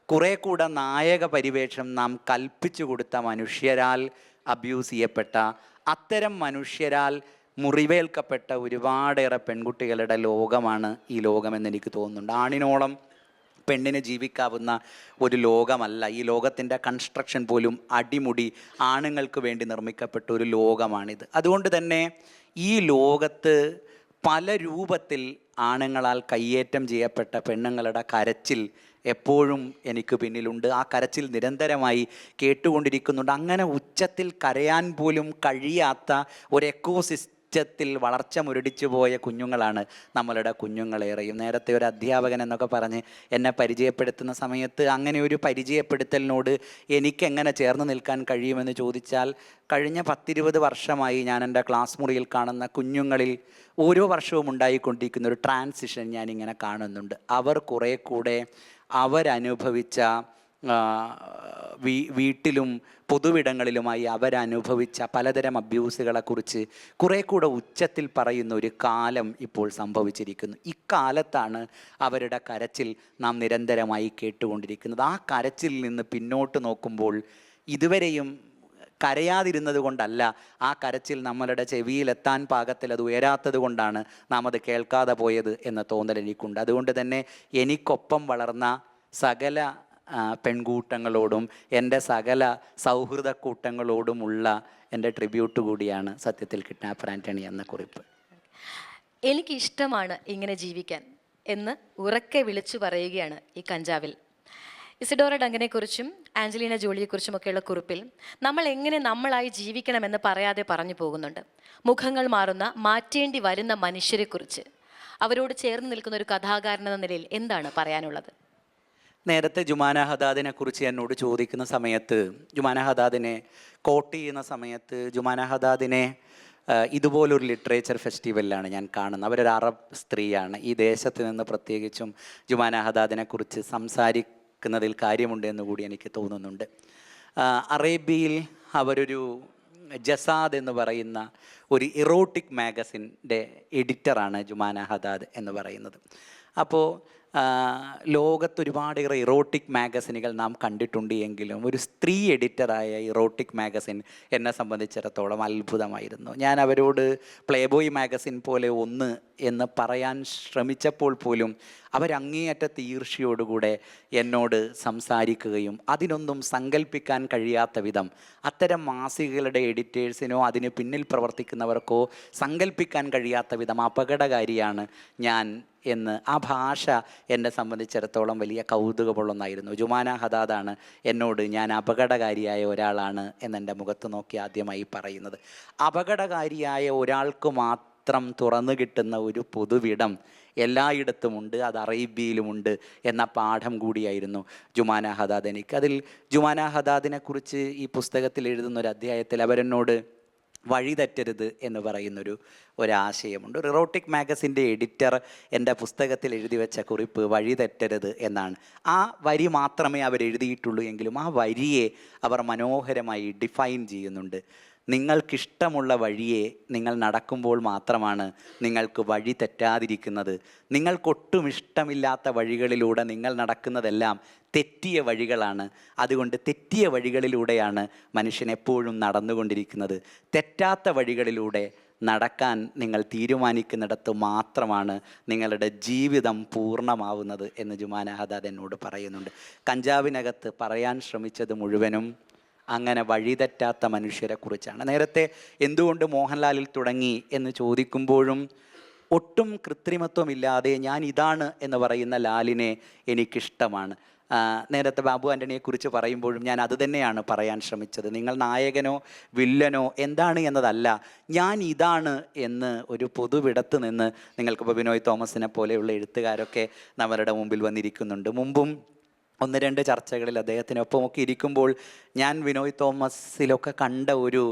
കുറേ കൂടെ നായക പരിവേഷം നാം കൽപ്പിച്ചു കൊടുത്ത മനുഷ്യരാൽ അബ്യൂസ് ചെയ്യപ്പെട്ട, അത്തരം മനുഷ്യരാൽ മുറിവേൽക്കപ്പെട്ട ഒരുപാടേറെ പെൺകുട്ടികളുടെ ലോകമാണ് ഈ ലോകമെന്ന് എനിക്ക് തോന്നുന്നുണ്ട്. ആണിനോളം പെണ്ണിന് ജീവിക്കാവുന്ന ഒരു ലോകമല്ല ഈ ലോകത്തിൻ്റെ കൺസ്ട്രക്ഷൻ പോലും അടിമുടി ആണുങ്ങൾക്ക് വേണ്ടി നിർമ്മിക്കപ്പെട്ട ഒരു ലോകമാണിത്. അതുകൊണ്ട് തന്നെ ഈ ലോകത്ത് പല രൂപത്തിൽ ആണുങ്ങളാൽ കയ്യേറ്റം ചെയ്യപ്പെട്ട പെണ്ണുങ്ങളുടെ കരച്ചിൽ എപ്പോഴും എനിക്ക് പിന്നിലുണ്ട്. ആ കരച്ചിൽ നിരന്തരമായി കേട്ടുകൊണ്ടിരിക്കുന്നുണ്ട്. അങ്ങനെ ഉച്ചത്തിൽ കരയാൻ പോലും കഴിയാത്ത ഒരു എക്കോസിസ്റ്റത്തിൽ വളർച്ച മുരടിച്ചു പോയ കുഞ്ഞുങ്ങളാണ് നമ്മളുടെ കുഞ്ഞുങ്ങളേറെയും. നേരത്തെ ഒരു അധ്യാപകൻ എന്നൊക്കെ പറഞ്ഞ് എന്നെ പരിചയപ്പെടുത്തുന്ന സമയത്ത് അങ്ങനെ ഒരു പരിചയപ്പെടുത്തലിനോട് എനിക്കെങ്ങനെ ചേർന്ന് നിൽക്കാൻ കഴിയുമെന്ന് ചോദിച്ചാൽ, കഴിഞ്ഞ 10-20 വർഷമായി ഞാൻ എൻ്റെ ക്ലാസ് മുറിയിൽ കാണുന്ന കുഞ്ഞുങ്ങളിൽ ഓരോ വർഷവും ഉണ്ടായിക്കൊണ്ടിരിക്കുന്ന ഒരു ട്രാൻസിഷൻ ഞാനിങ്ങനെ കാണുന്നുണ്ട്. അവർ കുറേ കൂടെ അവരനുഭവിച്ച വീട്ടിലും പൊതുവിടങ്ങളിലുമായി അവരനുഭവിച്ച പലതരം അബ്യൂസുകളെക്കുറിച്ച് കുറേ കൂടെ ഉച്ചത്തിൽ പറയുന്ന ഒരു കാലം ഇപ്പോൾ സംഭവിച്ചിരിക്കുന്നു. ഇക്കാലത്താണ് അവരുടെ കരച്ചിൽ നാം നിരന്തരമായി കേട്ടുകൊണ്ടിരിക്കുന്നത്. ആ കരച്ചിൽ നിന്ന് പിന്നോട്ട് നോക്കുമ്പോൾ ഇതുവരെയും കരയാതിരുന്നത് കൊണ്ടല്ല, ആ കരച്ചിൽ നമ്മളുടെ ചെവിയിലെത്താൻ പാകത്തിൽ അത് ഉയരാത്തത് കൊണ്ടാണ് നാം അത് കേൾക്കാതെ പോയത് എന്ന തോന്നൽ എനിക്കുണ്ട്. അതുകൊണ്ട് തന്നെ എനിക്കൊപ്പം വളർന്ന സകല പെൺകൂട്ടങ്ങളോടും എൻ്റെ സകല സൗഹൃദ കൂട്ടങ്ങളോടുമുള്ള എൻ്റെ ട്രിബ്യൂട്ട് കൂടിയാണ് സത്യത്തിൽ കിഡ്നാപ്പർ ആൻ്റണി എന്ന കുറിപ്പ്. എനിക്കിഷ്ടമാണ് ഇങ്ങനെ ജീവിക്കാൻ എന്ന് ഉറക്കെ വിളിച്ചു പറയുകയാണ് ഈ കഞ്ചാവിൽ. ഇസിഡോറ ഡങ്കനെക്കുറിച്ചും ആഞ്ചലീന ജോളിയെക്കുറിച്ചുമൊക്കെയുള്ള കുറിപ്പിൽ നമ്മൾ എങ്ങനെ നമ്മളായി ജീവിക്കണമെന്ന് പറയാതെ പറഞ്ഞു പോകുന്നുണ്ട്. മുഖങ്ങൾ മാറുന്ന, മാറ്റേണ്ടി വരുന്ന മനുഷ്യരെക്കുറിച്ച് അവരോട് ചേർന്ന് നിൽക്കുന്ന ഒരു കഥാകാരൻ എന്ന നിലയിൽ എന്താണ് പറയാനുള്ളത്? നേരത്തെ ജുമാന ഹദാദിനെ കുറിച്ച് എന്നോട് ചോദിക്കുന്ന സമയത്ത്, ജുമാന ഹദാദിനെ കോട്ട് ചെയ്യുന്ന സമയത്ത്, ജുമാന ഹദാദിനെ ഇതുപോലൊരു ലിറ്ററേച്ചർ ഫെസ്റ്റിവലിലാണ് ഞാൻ കാണുന്നത്. അവരൊരു അറബ് സ്ത്രീയാണ്. ഈ ദേശത്ത് നിന്ന് പ്രത്യേകിച്ചും ജുമാന ഹദാദിനെ കുറിച്ച് സംസാരിക്കുന്നതിൽ കാര്യമുണ്ട് എന്ന് കൂടി എനിക്ക് തോന്നുന്നുണ്ട്. അറേബ്യയിൽ അവരൊരു ജസാദ് എന്ന് പറയുന്ന ഒരു ഇറോട്ടിക് മാഗസിൻ്റെ എഡിറ്ററാണ് ജുമാന ഹദാദ് എന്ന് പറയുന്നത്. അപ്പോൾ ലോകത്തൊരുപാടേറെ ഇറോട്ടിക് മാഗസിനുകൾ നാം കണ്ടിട്ടുണ്ട് എങ്കിലും ഒരു സ്ത്രീ എഡിറ്ററായ ഇറോട്ടിക് മാഗസിൻ എന്നെ സംബന്ധിച്ചിടത്തോളം അത്ഭുതമായിരുന്നു. ഞാൻ അവരോട് പ്ലേബോയ് മാഗസിൻ പോലെ ഒന്ന് എന്ന് പറയാൻ ശ്രമിച്ചപ്പോൾ പോലും അവരങ്ങേയറ്റത്തെ ഈർഷ്യയോടുകൂടെ എന്നോട് സംസാരിക്കുകയും അതിനൊന്നും സങ്കല്പിക്കാൻ കഴിയാത്ത വിധം അത്തരം മാസികകളുടെ എഡിറ്റേഴ്സിനോ അതിന് പിന്നിൽ പ്രവർത്തിക്കുന്നവർക്കോ സങ്കല്പിക്കാൻ കഴിയാത്ത വിധം അപകടകാരിയാണ് ഞാൻ എന്ന് ആ ഭാഷ എന്നെ സംബന്ധിച്ചിടത്തോളം വലിയ കൗതുകമുള്ളൊന്നായിരുന്നു. ജുമാന ഹദാദാണ് എന്നോട് ഞാൻ അപകടകാരിയായ ഒരാളാണ് എന്നെൻ്റെ മുഖത്ത് നോക്കി ആദ്യമായി പറയുന്നത്. അപകടകാരിയായ ഒരാൾക്ക് മാത്രം തുറന്നു കിട്ടുന്ന ഒരു പൊതുവിടം എല്ലായിടത്തുമുണ്ട്, അത് അറേബ്യയിലുമുണ്ട് എന്ന പാഠം കൂടിയായിരുന്നു ജുമാന ഹദാദ് എനിക്ക്. അതിൽ ജുമാന ഹദാദിനെ കുറിച്ച് ഈ പുസ്തകത്തിൽ എഴുതുന്ന ഒരു അധ്യായത്തിൽ അവരെന്നോട് വഴിതെറ്റരുത് എന്ന് പറയുന്നൊരു ഒരാശയമുണ്ട്. ഒരു ഇറോട്ടിക് മാഗസിൻ്റെ എഡിറ്റർ എൻ്റെ പുസ്തകത്തിൽ എഴുതി വെച്ച കുറിപ്പ് വഴിതെറ്റരുത് എന്നാണ്. ആ വരി മാത്രമേ അവരെഴുതിയിട്ടുള്ളൂ എങ്കിലും ആ വരിയെ അവർ മനോഹരമായി ഡിഫൈൻ ചെയ്യുന്നുണ്ട്. നിങ്ങൾക്കിഷ്ടമുള്ള വഴിയെ നിങ്ങൾ നടക്കുമ്പോൾ മാത്രമാണ് നിങ്ങൾക്ക് വഴി തെറ്റാതിരിക്കുന്നത്. നിങ്ങൾക്കൊട്ടും ഇഷ്ടമില്ലാത്ത വഴികളിലൂടെ നിങ്ങൾ നടക്കുന്നതെല്ലാം തെറ്റിയ വഴികളാണ്. അതുകൊണ്ട് തെറ്റിയ വഴികളിലൂടെയാണ് മനുഷ്യൻ എപ്പോഴും നടന്നുകൊണ്ടിരിക്കുന്നത്. തെറ്റാത്ത വഴികളിലൂടെ നടക്കാൻ നിങ്ങൾ തീരുമാനിക്കുന്നിടത്ത് മാത്രമാണ് നിങ്ങളുടെ ജീവിതം പൂർണ്ണമാവുന്നത് എന്ന് ജുമാന ഹദാദ് എന്നോട് പറയുന്നുണ്ട്. കഞ്ചാവിനകത്ത് പറയാൻ ശ്രമിച്ചത് മുഴുവനും അങ്ങനെ വഴിതെറ്റാത്ത മനുഷ്യരെ കുറിച്ചാണ്. നേരത്തെ എന്തുകൊണ്ട് മോഹൻലാലിൽ തുടങ്ങി എന്ന് ചോദിക്കുമ്പോഴും ഒട്ടും കൃത്രിമത്വമില്ലാതെ ഞാൻ ഇതാണ് എന്ന് പറയുന്ന ലാലിനെ എനിക്കിഷ്ടമാണ്. നേരത്തെ ബാബു ആൻ്റണിയെക്കുറിച്ച് പറയുമ്പോഴും ഞാൻ അത് തന്നെയാണ് പറയാൻ ശ്രമിച്ചത്. നിങ്ങൾ നായകനോ വില്ലനോ എന്താണ് എന്നതല്ല, ഞാൻ ഇതാണ് എന്ന് ഒരു പൊതുവിടത്ത് നിന്ന് നിങ്ങൾക്കിപ്പോൾ ബിനോയ് തോമസിനെ പോലെയുള്ള എഴുത്തുകാരൊക്കെ നമ്മളുടെ മുമ്പിൽ വന്നിരിക്കുന്നുണ്ട്. മുമ്പും 1-2 ചർച്ചകളിൽ അദ്ദേഹത്തിനൊപ്പമൊക്കെ ഇരിക്കുമ്പോൾ ഞാൻ ബിനോയ് തോമസിലൊക്കെ കണ്ട ഒരു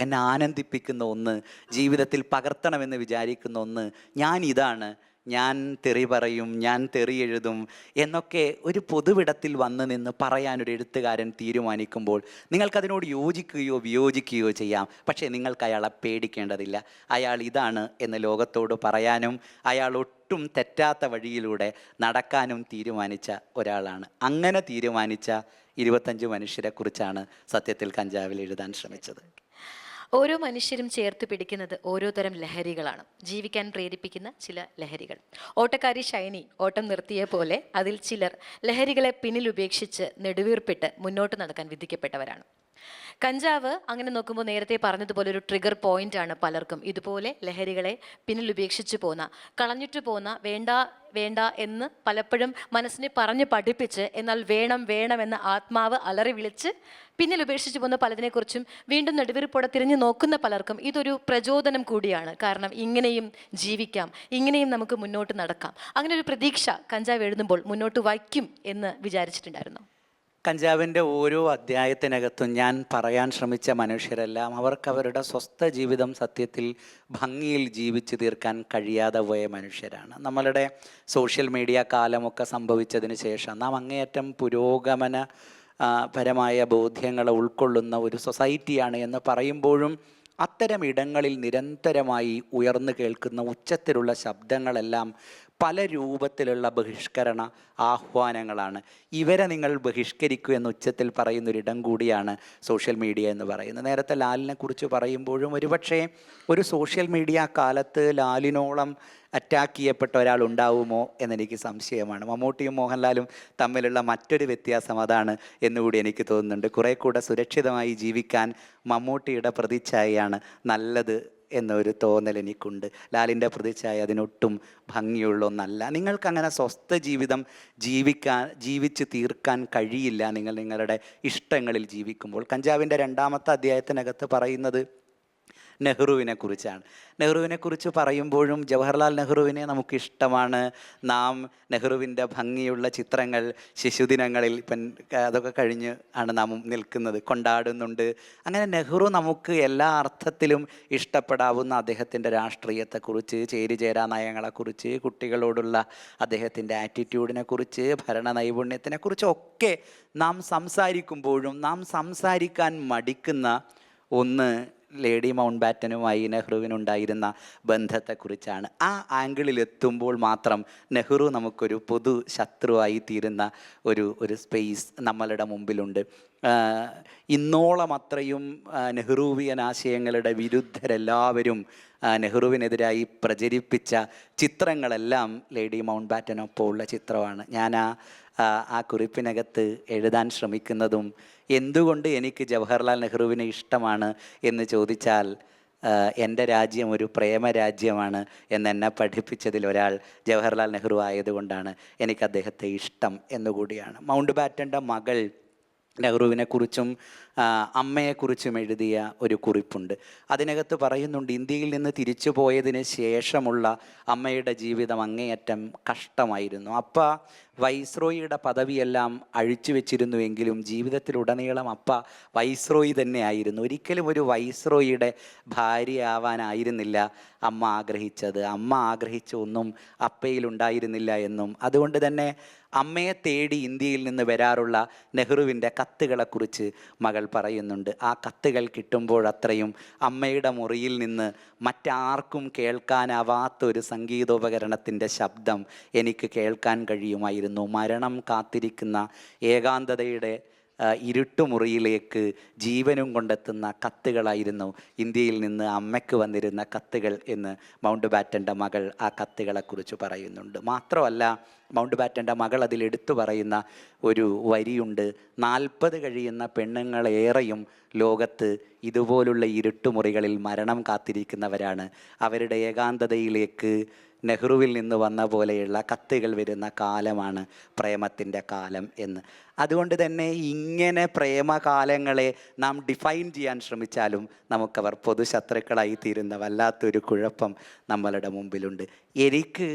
എന്നെ ആനന്ദിപ്പിക്കുന്ന ഒന്ന്, ജീവിതത്തിൽ പകർത്തണമെന്ന് വിചാരിക്കുന്ന ഒന്ന്, ഞാൻ ഇതാണ്, ഞാൻ തെറി പറയും, ഞാൻ തെറി എഴുതും എന്നൊക്കെ ഒരു പൊതുവിടത്തിൽ വന്ന് നിന്ന് പറയാനൊരു എഴുത്തുകാരൻ തീരുമാനിക്കുമ്പോൾ നിങ്ങൾക്കതിനോട് യോജിക്കുകയോ വിയോജിക്കുകയോ ചെയ്യാം. പക്ഷേ നിങ്ങൾക്ക് അയാളെ പേടിക്കേണ്ടതില്ല. അയാൾ ഇതാണ് എന്ന് ലോകത്തോട് പറയാനും അയാൾ ഒട്ടും തെറ്റാത്ത വഴിയിലൂടെ നടക്കാനും തീരുമാനിച്ച ഒരാളാണ്. അങ്ങനെ തീരുമാനിച്ച 25 മനുഷ്യരെക്കുറിച്ചാണ് സത്യത്തിൽ കഞ്ചാവിൽ എഴുതാൻ ശ്രമിച്ചത്. ഓരോ മനുഷ്യരും ചേർത്ത് പിടിക്കുന്നത് ഓരോ തരം ലഹരികളാണ്, ജീവിക്കാൻ പ്രേരിപ്പിക്കുന്ന ചില ലഹരികൾ. ഓട്ടക്കാരി ഷൈനി ഓട്ടം നിർത്തിയ പോലെ അതിൽ ചിലർ ലഹരികളെ പിന്നിൽ ഉപേക്ഷിച്ച് നെടുവീർപ്പിട്ട് മുന്നോട്ട് നടക്കാൻ വിധിക്കപ്പെട്ടവരാണ്. കഞ്ചാവ് അങ്ങനെ നോക്കുമ്പോൾ നേരത്തെ പറഞ്ഞതുപോലെ ഒരു ട്രിഗർ പോയിന്റ് ആണ് പലർക്കും. ഇതുപോലെ ലഹരികളെ പിന്നിൽ ഉപേക്ഷിച്ച് പോന്ന, കളഞ്ഞിട്ട് പോന്ന, വേണ്ട വേണ്ട എന്ന് പലപ്പോഴും മനസ്സിനെ പറഞ്ഞ് പഠിപ്പിച്ച് എന്നാൽ വേണം വേണമെന്ന് ആത്മാവ് അലറി വിളിച്ച് പിന്നിൽ ഉപേക്ഷിച്ച് പോകുന്ന പലതിനെക്കുറിച്ചും വീണ്ടും നെടുവീർപ്പോടെ തിരിഞ്ഞു നോക്കുന്ന പലർക്കും ഇതൊരു പ്രചോദനം കൂടിയാണ്. കാരണം ഇങ്ങനെയും ജീവിക്കാം, ഇങ്ങനെയും നമുക്ക് മുന്നോട്ട് നടക്കാം. അങ്ങനെ ഒരു പ്രതീക്ഷ കഞ്ചാവ് എഴുതുമ്പോൾ മുന്നോട്ട് വയ്ക്കും എന്ന് വിചാരിച്ചിട്ടുണ്ടായിരുന്നു. കഞ്ചാവിൻ്റെ ഓരോ അധ്യായത്തിനകത്തും ഞാൻ പറയാൻ ശ്രമിച്ച മനുഷ്യരെല്ലാം അവരുടെ സ്വസ്ഥ ജീവിതം സത്യത്തിൽ ഭംഗിയിൽ ജീവിച്ചു തീർക്കാൻ കഴിയാതെ പോയ മനുഷ്യരാണ്. നമ്മളുടെ സോഷ്യൽ മീഡിയ കാലമൊക്കെ സംഭവിച്ചതിന് ശേഷം നാം അങ്ങേയറ്റം പുരോഗമന പരമായ ബോധ്യങ്ങളെ ഉൾക്കൊള്ളുന്ന ഒരു സൊസൈറ്റിയാണ് എന്ന് പറയുമ്പോഴും അത്തരം ഇടങ്ങളിൽ നിരന്തരമായി ഉയർന്നു കേൾക്കുന്ന ഉച്ചത്തിലുള്ള ശബ്ദങ്ങളെല്ലാം പല രൂപത്തിലുള്ള ബഹിഷ്കരണ ആഹ്വാനങ്ങളാണ്. ഇവരെ നിങ്ങൾ ബഹിഷ്കരിക്കൂ എന്ന് ഉച്ചത്തിൽ പറയുന്നൊരിടം കൂടിയാണ് സോഷ്യൽ മീഡിയ എന്ന് പറയുന്നത്. നേരത്തെ ലാലിനെ കുറിച്ച് പറയുമ്പോഴും ഒരുപക്ഷെ ഒരു സോഷ്യൽ മീഡിയ കാലത്ത് ലാലിനോളം അറ്റാക്ക് ചെയ്യപ്പെട്ട ഒരാൾ ഉണ്ടാവുമോ എന്നെനിക്ക് സംശയമാണ്. മമ്മൂട്ടിയും മോഹൻലാലും തമ്മിലുള്ള മറ്റൊരു വ്യത്യാസം അതാണ് എന്നുകൂടി എനിക്ക് തോന്നുന്നുണ്ട്. കുറേ കൂടെ സുരക്ഷിതമായി ജീവിക്കാൻ മമ്മൂട്ടിയുടെ പ്രതിച്ഛായയാണ് നല്ലത് എന്നൊരു തോന്നൽ എനിക്കുണ്ട്. ലാലിൻ്റെ പ്രതിച്ഛായ അതിനൊട്ടും ഭംഗിയുള്ള ഒന്നല്ല. നിങ്ങൾക്കങ്ങനെ സ്വസ്ഥ ജീവിതം ജീവിച്ച് തീർക്കാൻ കഴിയില്ല നിങ്ങളുടെ ഇഷ്ടങ്ങളിൽ ജീവിക്കുമ്പോൾ. കഞ്ചാവിൻ്റെ 2ാമത്തെ അധ്യായത്തിനകത്ത് പറയുന്നത് നെഹ്റുവിനെ കുറിച്ചാണ്. നെഹ്റുവിനെ കുറിച്ച് പറയുമ്പോഴും ജവഹർലാൽ നെഹ്റുവിനെ നമുക്കിഷ്ടമാണ്. നാം നെഹ്റുവിൻ്റെ ഭംഗിയുള്ള ചിത്രങ്ങൾ ശിശുദിനങ്ങളിൽ ഇപ്പം അതൊക്കെ കഴിഞ്ഞ് ആണ് നാം നിൽക്കുന്നത്, കൊണ്ടാടുന്നുണ്ട്. അങ്ങനെ നെഹ്റു നമുക്ക് എല്ലാ അർത്ഥത്തിലും ഇഷ്ടപ്പെടാവുന്ന അദ്ദേഹത്തിൻ്റെ രാഷ്ട്രീയത്തെക്കുറിച്ച്, ചേരിചേരാ നയങ്ങളെക്കുറിച്ച്, കുട്ടികളോടുള്ള അദ്ദേഹത്തിൻ്റെ ആറ്റിറ്റ്യൂഡിനെ കുറിച്ച്, ഭരണ നൈപുണ്യത്തിനെക്കുറിച്ചൊക്കെ നാം സംസാരിക്കുമ്പോഴും നാം സംസാരിക്കാൻ മടിക്കുന്ന ഒന്ന് ലേഡി മൗണ്ട് ബാറ്റനുമായി നെഹ്റുവിനുണ്ടായിരുന്ന ബന്ധത്തെക്കുറിച്ചാണ്. ആ ആംഗിളിലെത്തുമ്പോൾ മാത്രം നെഹ്റു നമുക്കൊരു പൊതു ശത്രുവായി തീരുന്ന ഒരു സ്പേസ് നമ്മളുടെ മുമ്പിലുണ്ട്. ഇന്നോളം അത്രയും നെഹ്റുവിയൻ ആശയങ്ങളുടെ വിരുദ്ധരെല്ലാവരും നെഹ്റുവിനെതിരായി പ്രചരിപ്പിച്ച ചിത്രങ്ങളെല്ലാം ലേഡി മൗണ്ട് ബാറ്റനൊപ്പം ഉള്ള ചിത്രമാണ്. ഞാൻ ആ കുറിപ്പിനകത്ത് എഴുതാൻ ശ്രമിക്കുന്നതും എന്തുകൊണ്ട് എനിക്ക് ജവഹർലാൽ നെഹ്റുവിനെ ഇഷ്ടമാണ് എന്ന് ചോദിച്ചാൽ എൻ്റെ രാജ്യം ഒരു പ്രേമരാജ്യമാണ് എന്നെ പഠിപ്പിച്ചതിൽ ഒരാൾ ജവഹർലാൽ നെഹ്റു ആയതുകൊണ്ടാണ് എനിക്ക് അദ്ദേഹത്തെ ഇഷ്ടം എന്നുകൂടിയാണ്. മൗണ്ട് ബാറ്റൻ്റെ മകൾ നെഹ്റുവിനെക്കുറിച്ചും അമ്മയെക്കുറിച്ചും എഴുതിയ ഒരു കുറിപ്പുണ്ട്. അതിനകത്ത് പറയുന്നുണ്ട്, ഇന്ത്യയിൽ നിന്ന് തിരിച്ചു പോയതിന് ശേഷമുള്ള അമ്മയുടെ ജീവിതം അങ്ങേയറ്റം കഷ്ടമായിരുന്നു. അപ്പ വൈസ്രോയിയുടെ പദവിയെല്ലാം അഴിച്ചു വെച്ചിരുന്നുവെങ്കിലും ജീവിതത്തിലുടനീളം അപ്പ വൈസ്രോയി തന്നെ ആയിരുന്നു. ഒരിക്കലും ഒരു വൈസ്രോയിയുടെ ഭാര്യയാവാനായിരുന്നില്ല അമ്മ ആഗ്രഹിച്ചത്. അമ്മ ആഗ്രഹിച്ച ഒന്നും അപ്പയിലുണ്ടായിരുന്നില്ല എന്നും അതുകൊണ്ട് തന്നെ അമ്മയെ തേടി ഇന്ത്യയിൽ നിന്ന് വരാറുള്ള നെഹ്റുവിൻ്റെ കത്തുകളെക്കുറിച്ച് മകൾ പറയുന്നുണ്ട്. ആ കത്തുകൾ കിട്ടുമ്പോഴത്രയും അമ്മയുടെ മുറിയിൽ നിന്ന് മറ്റാർക്കും കേൾക്കാനാവാത്തൊരു സംഗീതോപകരണത്തിൻ്റെ ശബ്ദം എനിക്ക് കേൾക്കാൻ കഴിയുമായിരുന്നു. മരണം കാത്തിരിക്കുന്ന ഏകാന്തതയുടെ ഇരുട്ടുമുറിയിലേക്ക് ജീവനും കൊണ്ടെത്തുന്ന കത്തുകളായിരുന്നു ഇന്ത്യയിൽ നിന്ന് അമ്മയ്ക്ക് വന്നിരുന്ന കത്തുകൾ എന്ന് മൗണ്ട് ബാറ്റൻ്റെ മകൾ ആ കത്തുകളെക്കുറിച്ച് പറയുന്നുണ്ട്. മാത്രമല്ല മൗണ്ട് ബാറ്റൻ്റെ മകൾ അതിലെടുത്തു പറയുന്ന ഒരു വരിയുണ്ട്, 40 കഴിയുന്ന പെണ്ണുങ്ങളേറെയും ലോകത്ത് ഇതുപോലുള്ള ഇരുട്ടുമുറികളിൽ മരണം കാത്തിരിക്കുന്നവരാണ്. അവരുടെ ഏകാന്തതയിലേക്ക് നെഹ്റുവിൽ നിന്ന് വന്ന പോലെയുള്ള കത്തുകൾ വരുന്ന കാലമാണ് പ്രേമത്തിൻ്റെ കാലം എന്ന്. അതുകൊണ്ട് തന്നെ ഇങ്ങനെ പ്രേമകാലങ്ങളെ നാം ഡിഫൈൻ ചെയ്യാൻ ശ്രമിച്ചാലും നമുക്കവർ പൊതുശത്രുക്കളായി തീരുന്ന വല്ലാത്തൊരു കുഴപ്പം നമ്മളുടെ മുമ്പിലുണ്ട്. എനിക്ക്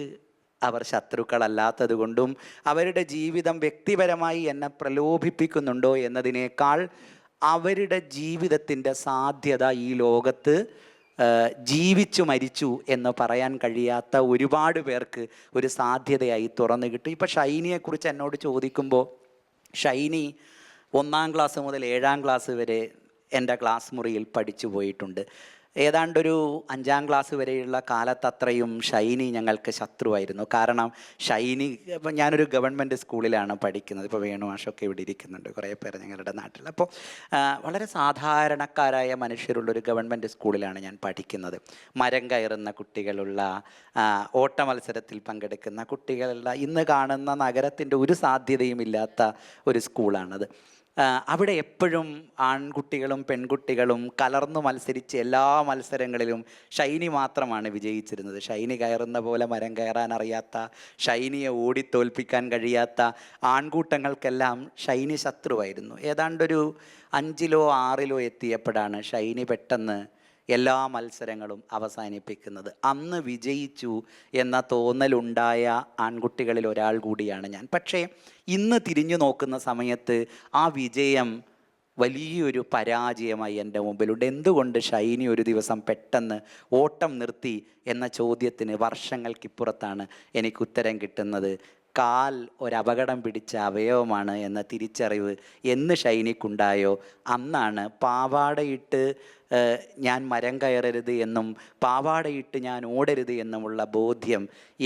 അവർ ശത്രുക്കളല്ലാത്തത് കൊണ്ടും അവരുടെ ജീവിതം വ്യക്തിപരമായി എന്നെ പ്രലോഭിപ്പിക്കുന്നുണ്ടോ എന്നതിനേക്കാൾ അവരുടെ ജീവിതത്തിൻ്റെ സാധ്യത ഈ ലോകത്ത് ജീവിച്ചു മരിച്ചു എന്ന് പറയാൻ കഴിയാത്ത ഒരുപാട് പേർക്ക് ഒരു സാധ്യതയായി തുറന്നു കിട്ടും. ഇപ്പോൾ ഷൈനിയെക്കുറിച്ച് എന്നോട് ചോദിക്കുമ്പോൾ, ഷൈനി 1-ാം ക്ലാസ് മുതൽ 7-ാം ക്ലാസ് വരെ എൻ്റെ ക്ലാസ് മുറിയിൽ പഠിച്ചു പോയിട്ടുണ്ട്. ഏതാണ്ടൊരു 5-ാം ക്ലാസ് വരെയുള്ള കാലത്തത്രയും ഷൈനി ഞങ്ങൾക്ക് ശത്രുവായിരുന്നു. കാരണം ഷൈനി, ഇപ്പം ഞാനൊരു ഗവൺമെൻറ് സ്കൂളിലാണ് പഠിക്കുന്നത്. ഇപ്പോൾ വേണു മാഷൊക്കെ ഇവിടെ ഇരിക്കുന്നുണ്ട്, കുറേ പേർ ഞങ്ങളുടെ നാട്ടിൽ. അപ്പോൾ വളരെ സാധാരണക്കാരായ മനുഷ്യരുള്ളൊരു ഗവൺമെൻറ് സ്കൂളിലാണ് ഞാൻ പഠിക്കുന്നത്. മരം കയറുന്ന കുട്ടികളുള്ള, ഓട്ട മത്സരത്തിൽ പങ്കെടുക്കുന്ന കുട്ടികളുള്ള, ഇന്ന് കാണുന്ന നഗരത്തിൻ്റെ ഒരു സാധ്യതയും ഇല്ലാത്ത ഒരു സ്കൂളാണത്. അവിടെ എപ്പോഴും ആൺകുട്ടികളും പെൺകുട്ടികളും കലർന്നു മത്സരിച്ച് എല്ലാ മത്സരങ്ങളിലും ഷൈനി മാത്രമാണ് വിജയിച്ചിരുന്നത്. ഷൈനി കയറുന്ന പോലെ മരം കയറാൻ അറിയാത്ത, ഷൈനിയെ ഓടിത്തോൽപ്പിക്കാൻ കഴിയാത്ത ആൺകൂട്ടങ്ങൾക്കെല്ലാം ഷൈനി ശത്രുവായിരുന്നു. ഏതാണ്ടൊരു 5-ലോ 6-ലോ എത്തിയപ്പോഴാണ് ഷൈനി പെട്ടെന്ന് എല്ലാ മത്സരങ്ങളും അവസാനിപ്പിക്കുന്നത്. അന്ന് വിജയിച്ചു എന്ന തോന്നലുണ്ടായ ആൺകുട്ടികളിൽ ഒരാൾ കൂടിയാണ് ഞാൻ. പക്ഷേ ഇന്ന് തിരിഞ്ഞു നോക്കുന്ന സമയത്ത് ആ വിജയം വലിയൊരു പരാജയമായി എൻ്റെ മുമ്പിലുണ്ട്. എന്തുകൊണ്ട് ഷൈനി ഒരു ദിവസം പെട്ടെന്ന് ഓട്ടം നിർത്തി എന്ന ചോദ്യത്തിന് വർഷങ്ങൾക്കിപ്പുറത്താണ് എനിക്ക് ഉത്തരം കിട്ടുന്നത്. കാൽ ഒരപകടം പിടിച്ച അവയവമാണ് എന്ന തിരിച്ചറിവ് എന്ന് ഷൈനിക്കുണ്ടായോ അന്നാണ് പാവാടയിട്ട് ഞാൻ മരം കയറരുത് എന്നും പാവാടയിട്ട് ഞാൻ ഓടരുത് എന്നുമുള്ള ബോധ്യം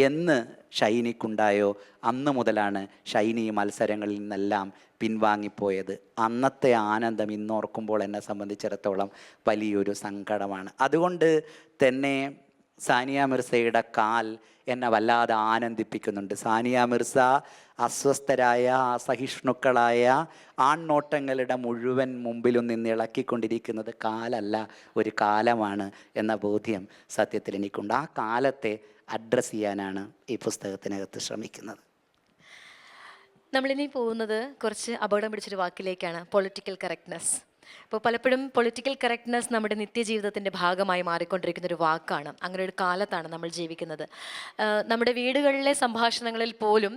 എന്ന് ഷൈനിക്കുണ്ടായോ അന്ന് മുതലാണ് ഷൈനി മത്സരങ്ങളിൽ നിന്നെല്ലാം പിൻവാങ്ങിപ്പോയത്. അന്നത്തെ ആനന്ദം ഇന്നോർക്കുമ്പോൾ എന്നെ സംബന്ധിച്ചിടത്തോളം വലിയൊരു സങ്കടമാണ്. അതുകൊണ്ട് തന്നെ സാനിയ മിർസയുടെ കാൽ എന്നെ വല്ലാതെ ആനന്ദിപ്പിക്കുന്നുണ്ട്. സാനിയ മിർസ അസ്വസ്ഥരായ, അസഹിഷ്ണുക്കളായ ആൺനോട്ടങ്ങളുടെ മുഴുവൻ മുമ്പിലും നിന്ന് ഇളക്കിക്കൊണ്ടിരിക്കുന്നത് കാലല്ല, ഒരു കാലമാണ് എന്ന ബോധ്യം സത്യത്തിൽ എനിക്കുണ്ട്. ആ കാലത്തെ അഡ്രസ്സ് ചെയ്യാനാണ് ഈ പുസ്തകത്തിനകത്ത് ശ്രമിക്കുന്നത്. നമ്മളിനി പോകുന്നത് കുറച്ച് അപകടം പിടിച്ചൊരു വാക്കിലേക്കാണ്, പൊളിറ്റിക്കൽ കറക്റ്റ്നെസ്. ഇപ്പോൾ പലപ്പോഴും പൊളിറ്റിക്കൽ കറക്റ്റ്നെസ് നമ്മുടെ നിത്യജീവിതത്തിൻ്റെ ഭാഗമായി മാറിക്കൊണ്ടിരിക്കുന്ന ഒരു വാക്കാണ്. അങ്ങനെ ഒരു കാലത്താണ് നമ്മൾ ജീവിക്കുന്നത്. നമ്മുടെ വീടുകളിലെ സംഭാഷണങ്ങളിൽ പോലും,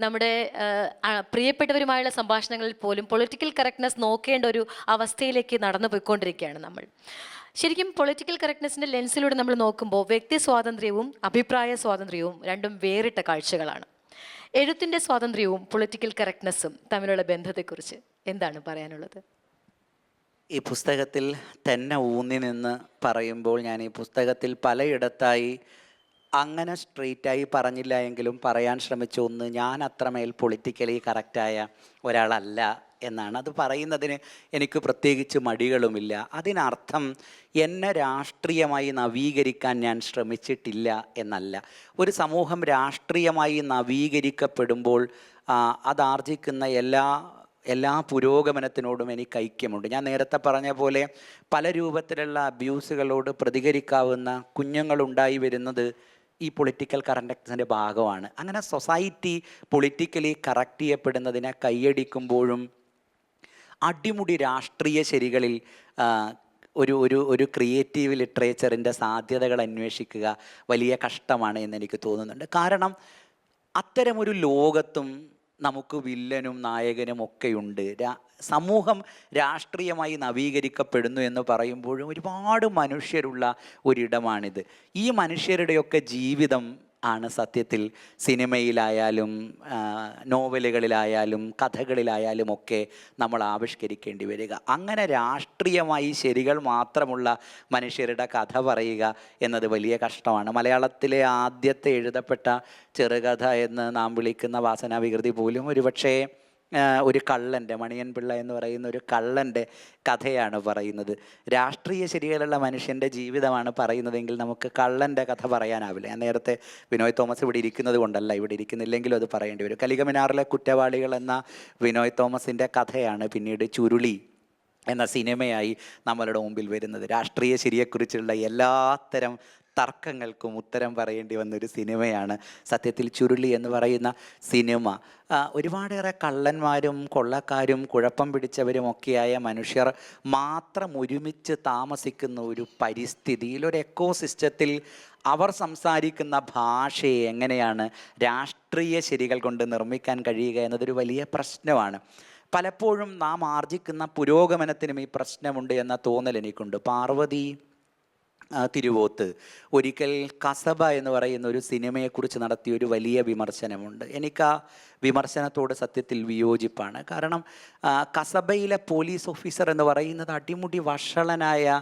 നമ്മുടെ പ്രിയപ്പെട്ടവരുമായുള്ള സംഭാഷണങ്ങളിൽ പോലും പൊളിറ്റിക്കൽ കറക്റ്റ്നെസ് നോക്കേണ്ട ഒരു അവസ്ഥയിലേക്ക് നടന്നു പോയിക്കൊണ്ടിരിക്കുകയാണ് നമ്മൾ. ശരിക്കും പൊളിറ്റിക്കൽ കറക്റ്റ്നെസ്സിൻ്റെ ലെൻസിലൂടെ നമ്മൾ നോക്കുമ്പോൾ വ്യക്തി സ്വാതന്ത്ര്യവും അഭിപ്രായ സ്വാതന്ത്ര്യവും രണ്ടും വേറിട്ട കാഴ്ചകളാണ്. എഴുത്തിൻ്റെ സ്വാതന്ത്ര്യവും പൊളിറ്റിക്കൽ കറക്റ്റ്നെസ്സും തമ്മിലുള്ള ബന്ധത്തെക്കുറിച്ച് എന്താണ് പറയാനുള്ളത്? ഈ പുസ്തകത്തിൽ തന്നെ ഊന്നി നിന്ന് പറയുമ്പോൾ, ഞാൻ ഈ പുസ്തകത്തിൽ പലയിടത്തായി അങ്ങനെ സ്ട്രെയിറ്റായി പറഞ്ഞില്ല എങ്കിലും പറയാൻ ശ്രമിച്ച ഒന്ന്, ഞാൻ അത്രമേൽ പൊളിറ്റിക്കലി കറക്റ്റായ ഒരാളല്ല എന്നാണ്. അത് പറയുന്നതിന് എനിക്ക് പ്രത്യേകിച്ച് മടികളുമില്ല. അതിനർത്ഥം എന്നെ രാഷ്ട്രീയമായി നവീകരിക്കാൻ ഞാൻ ശ്രമിച്ചിട്ടില്ല എന്നല്ല. ഒരു സമൂഹം രാഷ്ട്രീയമായി നവീകരിക്കപ്പെടുമ്പോൾ അതാർജിക്കുന്ന എല്ലാ പുരോഗമനത്തിനോടും എനിക്ക് ഐക്യമുണ്ട്. ഞാൻ നേരത്തെ പറഞ്ഞ പോലെ പല രൂപത്തിലുള്ള അബ്യൂസുകളോട് പ്രതികരിക്കാവുന്ന കുഞ്ഞുങ്ങളുണ്ടായി വരുന്നത് ഈ പൊളിറ്റിക്കൽ കറക്റ്റ്നെസ്സിൻ്റെ ഭാഗമാണ്. അങ്ങനെ സൊസൈറ്റി പൊളിറ്റിക്കലി കറക്റ്റ് ചെയ്യപ്പെടുന്നതിനെ കൈയടിക്കുമ്പോഴും അടിമുടി രാഷ്ട്രീയ ശരികളിൽ ഒരു ക്രിയേറ്റീവ് ലിറ്ററേച്ചറിൻ്റെ സാധ്യതകൾ അന്വേഷിക്കുക വലിയ കഷ്ടമാണ് എന്നെനിക്ക് തോന്നുന്നുണ്ട്. കാരണം അത്തരമൊരു ലോകത്തും നമുക്ക് വില്ലനും നായകനും ഒക്കെയുണ്ട്. സമൂഹം രാഷ്ട്രീയമായി നവീകരിക്കപ്പെടുന്നു എന്ന് പറയുമ്പോഴും ഒരുപാട് മനുഷ്യരുള്ള ഒരിടമാണിത്. ഈ മനുഷ്യരുടെയൊക്കെ ജീവിതം ആണ് സത്യത്തിൽ സിനിമയിലായാലും നോവലുകളിലായാലും കഥകളിലായാലും ഒക്കെ നമ്മൾ ആവിഷ്കരിക്കേണ്ടി വരിക. അങ്ങനെ രാഷ്ട്രീയമായി ശരികൾ മാത്രമുള്ള മനുഷ്യരുടെ കഥ പറയുക എന്നത് വലിയ കഷ്ടമാണ്. മലയാളത്തിലെ ആദ്യത്തെ എഴുതപ്പെട്ട ചെറുകഥ എന്ന് നാം വിളിക്കുന്ന വാസനാവികൃതി പോലും ഒരുപക്ഷേ ഒരു കള്ളൻ്റെ, മണിയൻ പിള്ള എന്ന് പറയുന്ന ഒരു കള്ളൻ്റെ കഥയാണ് പറയുന്നത്. രാഷ്ട്രീയ ശരികളുള്ള മനുഷ്യൻ്റെ ജീവിതമാണ് പറയുന്നതെങ്കിൽ നമുക്ക് കള്ളൻ്റെ കഥ പറയാനാവില്ല. ഞാൻ നേരത്തെ വിനോയ് തോമസ് ഇവിടെ ഇരിക്കുന്നത് കൊണ്ടല്ല, ഇവിടെ ഇരിക്കുന്നില്ലെങ്കിലും അത് പറയേണ്ടി വരും. കലികമിനാറിലെ കുറ്റവാളികൾ എന്ന വിനോയ് തോമസിൻ്റെ കഥയാണ് പിന്നീട് ചുരുളി എന്ന സിനിമയായി നമ്മളുടെ മുമ്പിൽ വരുന്നത്. രാഷ്ട്രീയ ശരിയെക്കുറിച്ചുള്ള എല്ലാത്തരം തർക്കങ്ങൾക്കും ഉത്തരം പറയേണ്ടി വന്നൊരു സിനിമയാണ് സത്യത്തിൽ ചുരുളി എന്ന് പറയുന്ന സിനിമ. ഒരുപാടേറെ കള്ളന്മാരും കൊള്ളക്കാരും കുഴപ്പം പിടിച്ചവരും ഒക്കെയായ മനുഷ്യർ മാത്രം ഒരുമിച്ച് താമസിക്കുന്ന ഒരു പരിസ്ഥിതിയിൽ, ഒരു എക്കോസിസ്റ്റത്തിൽ അവർ സംസാരിക്കുന്ന ഭാഷയെ എങ്ങനെയാണ് രാഷ്ട്രീയ ശരികൾ കൊണ്ട് നിർമ്മിക്കാൻ കഴിയുക എന്നതൊരു വലിയ പ്രശ്നമാണ്. പലപ്പോഴും നാം ആർജിക്കുന്ന പുരോഗമനത്തിനും ഈ പ്രശ്നമുണ്ട് എന്ന തോന്നൽ എനിക്കുണ്ട്. പാർവതി തിരുവോത്ത് ഒരിക്കൽ കസബ എന്ന് പറയുന്ന ഒരു സിനിമയെക്കുറിച്ച് നടത്തിയ ഒരു വലിയ വിമർശനമുണ്ട്. എനിക്ക് ആ വിമർശനത്തോട് സത്യത്തിൽ വിയോജിപ്പാണ്. കാരണം കസബയിലെ പോലീസ് ഓഫീസർ എന്ന് പറയുന്നത് അടിമുടി വഷളനായ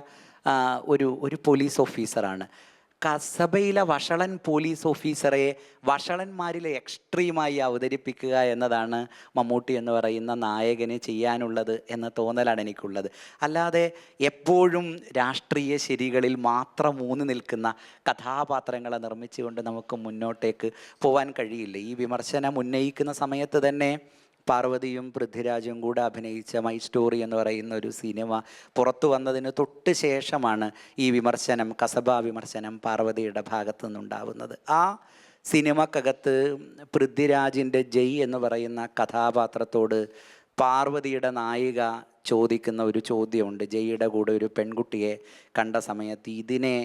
ഒരു പോലീസ് ഓഫീസറാണ്. കസബയിലെ വഷളൻ പോലീസ് ഓഫീസറെ വഷളന്മാരിലെ എക്സ്ട്രീമായി അവതരിപ്പിക്കുക എന്നതാണ് മമ്മൂട്ടി എന്ന് പറയുന്ന നായകന് ചെയ്യാനുള്ളത് എന്ന തോന്നലാണ് എനിക്കുള്ളത്. അല്ലാതെ എപ്പോഴും രാഷ്ട്രീയ ശരികളിൽ മാത്രം ഊന്നി നിൽക്കുന്ന കഥാപാത്രങ്ങളെ നിർമ്മിച്ചുകൊണ്ട് നമുക്ക് മുന്നോട്ടേക്ക് പോകാൻ കഴിയില്ല. ഈ വിമർശനം ഉന്നയിക്കുന്ന സമയത്ത് തന്നെ പാർവതിയും പൃഥ്വിരാജും കൂടെ അഭിനയിച്ച മൈ സ്റ്റോറി എന്ന് പറയുന്ന ഒരു സിനിമ പുറത്തു വന്നതിന് തൊട്ട് ശേഷമാണ് ഈ വിമർശനം, കസബ വിമർശനം പാർവതിയുടെ ഭാഗത്തു നിന്നുണ്ടാവുന്നത്. ആ സിനിമക്കകത്ത് പൃഥ്വിരാജിൻ്റെ ജയ് എന്ന് പറയുന്ന കഥാപാത്രത്തോട് പാർവതിയുടെ നായിക ചോദിക്കുന്ന ഒരു ചോദ്യമുണ്ട്. ജയ്യുടെ കൂടെ ഒരു പെൺകുട്ടിയെ കണ്ട സമയത്ത് ഇതിനെ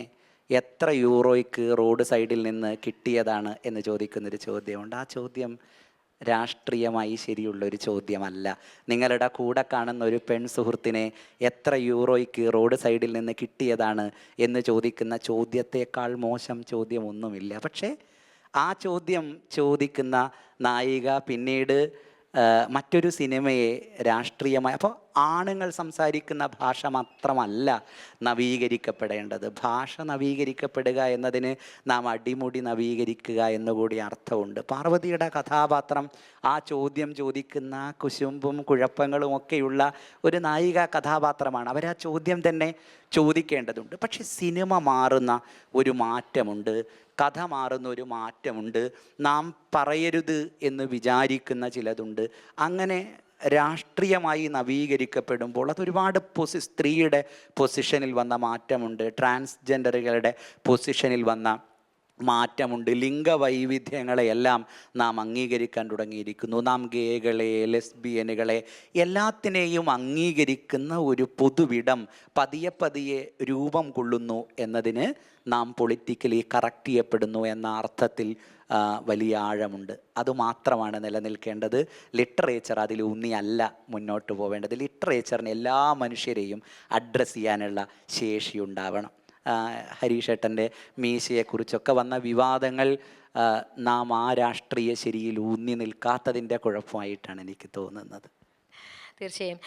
എത്ര യൂറോയ്ക്ക് റോഡ് സൈഡിൽ നിന്ന് കിട്ടിയതാണ് എന്ന് ചോദിക്കുന്നൊരു ചോദ്യമുണ്ട്. ആ ചോദ്യം രാഷ്ട്രീയമായി ശരിയുള്ളൊരു ചോദ്യമല്ല. നിങ്ങളുടെ കൂടെ കാണുന്ന ഒരു പെൺ സുഹൃത്തിനെ എത്ര യൂറോയ്ക്ക് റോഡ് സൈഡിൽ നിന്ന് കിട്ടിയതാണ് എന്ന് ചോദിക്കുന്ന ചോദ്യത്തേക്കാൾ മോശം ചോദ്യമൊന്നുമില്ല. പക്ഷേ ആ ചോദ്യം ചോദിക്കുന്ന നായിക പിന്നീട് മറ്റൊരു സിനിമയെ രാഷ്ട്രീയമായി, അപ്പോൾ ആണുങ്ങൾ സംസാരിക്കുന്ന ഭാഷ മാത്രമല്ല നവീകരിക്കപ്പെടേണ്ടത്. ഭാഷ നവീകരിക്കപ്പെടുക എന്നതിന് നാം അടിമുടി നവീകരിക്കുക എന്നുകൂടി അർത്ഥമുണ്ട്. പാർവതിയുടെ കഥാപാത്രം ആ ചോദ്യം ചോദിക്കുന്ന കുശുമ്പും കുഴപ്പങ്ങളും ഒക്കെയുള്ള ഒരു നായിക കഥാപാത്രമാണ്. അവരാ ചോദ്യം തന്നെ ചോദിക്കേണ്ടതുണ്ട്. പക്ഷെ സിനിമ മാറുന്ന ഒരു മാറ്റമുണ്ട്, കഥ മാറുന്ന ഒരു മാറ്റമുണ്ട്, നാം പറയരുത് എന്ന് വിചാരിക്കുന്ന ചിലതുണ്ട്. അങ്ങനെ രാഷ്ട്രീയമായി നവീകരിക്കപ്പെടുമ്പോൾ അതൊരുപാട് സ്ത്രീയുടെ പൊസിഷനിൽ വന്ന മാറ്റമുണ്ട്, ട്രാൻസ്ജെൻഡറുകളുടെ പൊസിഷനിൽ വന്ന മാറ്റമുണ്ട്, ലിംഗവൈവിധ്യങ്ങളെയെല്ലാം നാം അംഗീകരിക്കാൻ തുടങ്ങിയിരിക്കുന്നു. നാം ഗേകളെ, ലെസ്ബിയനുകളെ എല്ലാത്തിനെയും അംഗീകരിക്കുന്ന ഒരു പൊതുവിടം പതിയെ പതിയെ രൂപം കൊള്ളുന്നു എന്നതിന് നാം പൊളിറ്റിക്കലി കറക്റ്റ് ചെയ്യപ്പെടുന്നു എന്ന അർത്ഥത്തിൽ വലിയ ആഴമുണ്ട്. അതുമാത്രമാണ് നിലനിൽക്കേണ്ടത്. ലിറ്ററേച്ചർ അതിലൂന്നിയല്ല മുന്നോട്ട് പോവേണ്ടത്. ലിറ്ററേച്ചറിന് എല്ലാ മനുഷ്യരെയും അഡ്രസ്സ് ചെയ്യാനുള്ള ശേഷിയുണ്ടാവണം. ഹരീഷേട്ടൻ്റെ മീശയെക്കുറിച്ചൊക്കെ വന്ന വിവാദങ്ങൾ നാം ആ രാഷ്ട്രീയ ശരിയിൽ ഊന്നി നിൽക്കാത്തതിൻ്റെ കുഴപ്പമായിട്ടാണ് എനിക്ക് തോന്നുന്നത്. തീർച്ചയായും.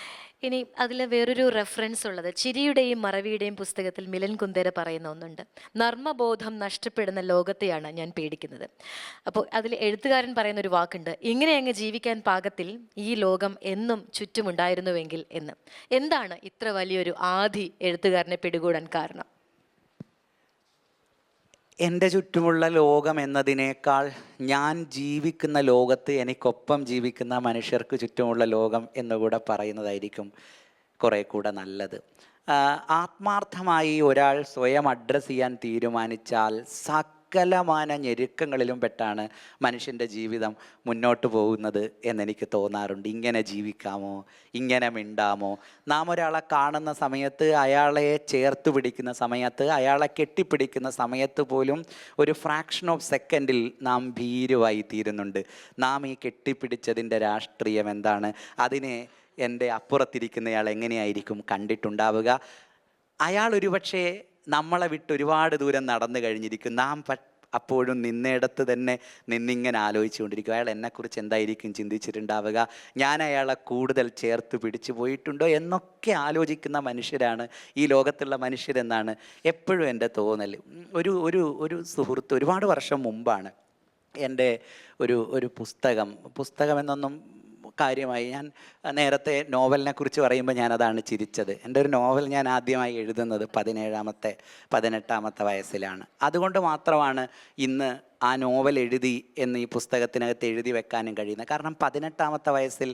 ഇനി അതിൽ വേറൊരു റെഫറൻസ് ഉള്ളത് ചിരിയുടെയും മറവിയുടെയും പുസ്തകത്തിൽ മിലൻ കുന്ദേര പറയുന്ന ഒന്നുണ്ട്. നർമ്മബോധം നഷ്ടപ്പെടുന്ന ലോകത്തെയാണ് ഞാൻ പേടിക്കുന്നത്. അപ്പോൾ അതിൽ എഴുത്തുകാരൻ പറയുന്ന ഒരു വാക്കുണ്ട്, ഇങ്ങനെ അങ്ങ് ജീവിക്കാൻ പാകത്തിൽ ഈ ലോകം എന്നും ചുറ്റുമുണ്ടായിരുന്നുവെങ്കിൽ എന്ന്. എന്താണ് ഇത്ര വലിയൊരു ആധി എഴുത്തുകാരനെ പിടികൂടാൻ കാരണം? എൻ്റെ ചുറ്റുമുള്ള ലോകം എന്നതിനേക്കാൾ ഞാൻ ജീവിക്കുന്ന ലോകത്ത് എനിക്കൊപ്പം ജീവിക്കുന്ന മനുഷ്യർക്ക് ചുറ്റുമുള്ള ലോകം എന്നുകൂടെ പറയുന്നതായിരിക്കും കുറേ കൂടെ നല്ലത്. ആത്മാർത്ഥമായി ഒരാൾ സ്വയം അഡ്രസ്സ് ചെയ്യാൻ തീരുമാനിച്ചാൽ സകലമാന ഞെരുക്കങ്ങളിലും പെട്ടാണ് മനുഷ്യൻ്റെ ജീവിതം മുന്നോട്ട് പോകുന്നത് എന്നെനിക്ക് തോന്നാറുണ്ട്. ഇങ്ങനെ ജീവിക്കാമോ, ഇങ്ങനെ മിണ്ടാമോ? നാം ഒരാളെ കാണുന്ന സമയത്ത്, അയാളെ ചേർത്ത് പിടിക്കുന്ന സമയത്ത്, അയാളെ കെട്ടിപ്പിടിക്കുന്ന സമയത്ത് പോലും ഒരു ഫ്രാക്ഷൻ ഓഫ് സെക്കൻഡിൽ നാം ഭീരുവായി തീരുന്നുണ്ട്. നാം ഈ കെട്ടിപ്പിടിച്ചതിൻ്റെ രാഷ്ട്രീയം എന്താണ്? അതിനെ എൻ്റെ അപ്പുറത്തിരിക്കുന്നയാൾ എങ്ങനെയായിരിക്കും കണ്ടിട്ടുണ്ടാവുക? അയാൾ ഒരുപക്ഷെ നമ്മളെ വിട്ട് ഒരുപാട് ദൂരം നടന്നു കഴിഞ്ഞിരിക്കും. നാം അപ്പോഴും നിന്നിടത്ത് തന്നെ നിന്നിങ്ങനെ ആലോചിച്ചുകൊണ്ടിരിക്കും, അയാൾ എന്നെക്കുറിച്ച് എന്തായിരിക്കും ചിന്തിച്ചിട്ടുണ്ടാവുക, ഞാൻ അയാളെ കൂടുതൽ ചേർത്ത് പിടിച്ചു പോയിട്ടുണ്ടോ എന്നൊക്കെ ആലോചിക്കുന്ന മനുഷ്യരാണ് ഈ ലോകത്തുള്ള മനുഷ്യരെന്നാണ് എപ്പോഴും എൻ്റെ തോന്നൽ. ഒരു സുഹൃത്ത് ഒരുപാട് വർഷം മുമ്പാണ് എൻ്റെ ഒരു പുസ്തകം എന്നൊന്നും കാര്യമായി, ഞാൻ നേരത്തെ നോവലിനെ കുറിച്ച് പറയുമ്പോൾ ഞാനതാണ് ചിരിച്ചത്. എൻ്റെ ഒരു നോവൽ ഞാൻ ആദ്യമായി എഴുതുന്നത് 18-ാമത്തെ വയസ്സിലാണ്. അതുകൊണ്ട് മാത്രമാണ് ഇന്ന് ആ നോവൽ എഴുതി എന്ന് ഈ പുസ്തകത്തിനകത്ത് എഴുതി വെക്കാനും കഴിയുന്നത്. കാരണം 18-ാമത്തെ വയസ്സിൽ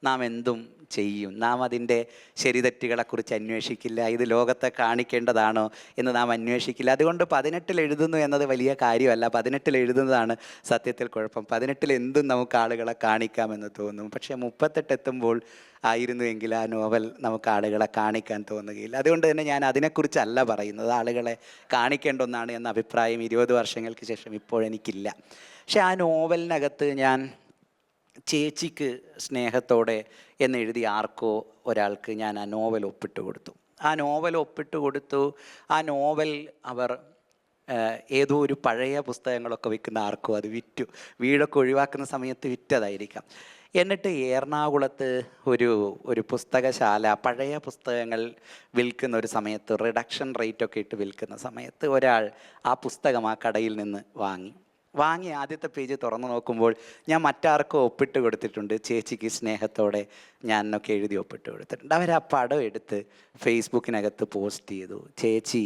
നാം എന്തും ചെയ്യും. നാം അതിൻ്റെ ശരിതെറ്റുകളെക്കുറിച്ച് അന്വേഷിക്കില്ല, ഇത് ലോകത്തെ കാണിക്കേണ്ടതാണോ എന്ന് നാം അന്വേഷിക്കില്ല. അതുകൊണ്ട് 18-ൽ എഴുതുന്നു എന്നത് വലിയ കാര്യമല്ല. 18-ൽ എഴുതുന്നതാണ് സത്യത്തിൽ കുഴപ്പം. 18-ൽ എന്തും നമുക്ക് ആളുകളെ കാണിക്കാമെന്ന് തോന്നും. പക്ഷേ 38 എത്തുമ്പോൾ ആയിരുന്നുവെങ്കിൽ ആ നോവൽ നമുക്ക് ആളുകളെ കാണിക്കാൻ തോന്നുകയില്ല. അതുകൊണ്ട് തന്നെ ഞാൻ അതിനെക്കുറിച്ചല്ല പറയുന്നത്. ആളുകളെ കാണിക്കേണ്ട ഒന്നാണ് എന്ന അഭിപ്രായം 20 വർഷങ്ങൾക്ക് ശേഷം ഇപ്പോഴെനിക്കില്ല. പക്ഷെ ആ നോവലിനകത്ത് ഞാൻ ചേച്ചിക്ക് സ്നേഹത്തോടെ എന്നെഴുതി ആർക്കോ ഒരാൾക്ക് ഞാൻ ആ നോവൽ ഒപ്പിട്ട് കൊടുത്തു. ആ നോവൽ ഒപ്പിട്ട് കൊടുത്തു. ആ നോവൽ അവർ ഏതോ ഒരു പഴയ പുസ്തകങ്ങളൊക്കെ വിൽക്കുന്ന ആർക്കും അത് വിറ്റു. വീടൊക്കെ ഒഴിവാക്കുന്ന സമയത്ത് വിറ്റതായിരിക്കാം. എന്നിട്ട് എറണാകുളത്ത് ഒരു പുസ്തകശാല പഴയ പുസ്തകങ്ങൾ വിൽക്കുന്ന ഒരു സമയത്ത് റിഡക്ഷൻ റേറ്റൊക്കെ ഇട്ട് വിൽക്കുന്ന സമയത്ത് ഒരാൾ ആ പുസ്തകം ആ കടയിൽ നിന്ന് വാങ്ങി ആദ്യത്തെ പേജ് തുറന്നു നോക്കുമ്പോൾ ഞാൻ മറ്റാർക്കോ ഒപ്പിട്ട് കൊടുത്തിട്ടുണ്ട്, ചേച്ചിക്ക് സ്നേഹത്തോടെ ഞാൻ എന്നൊക്കെ എഴുതി ഒപ്പിട്ട് കൊടുത്തിട്ടുണ്ട്. അവർ ആ പടം എടുത്ത് ഫേസ്ബുക്കിനകത്ത് പോസ്റ്റ് ചെയ്തു. ചേച്ചി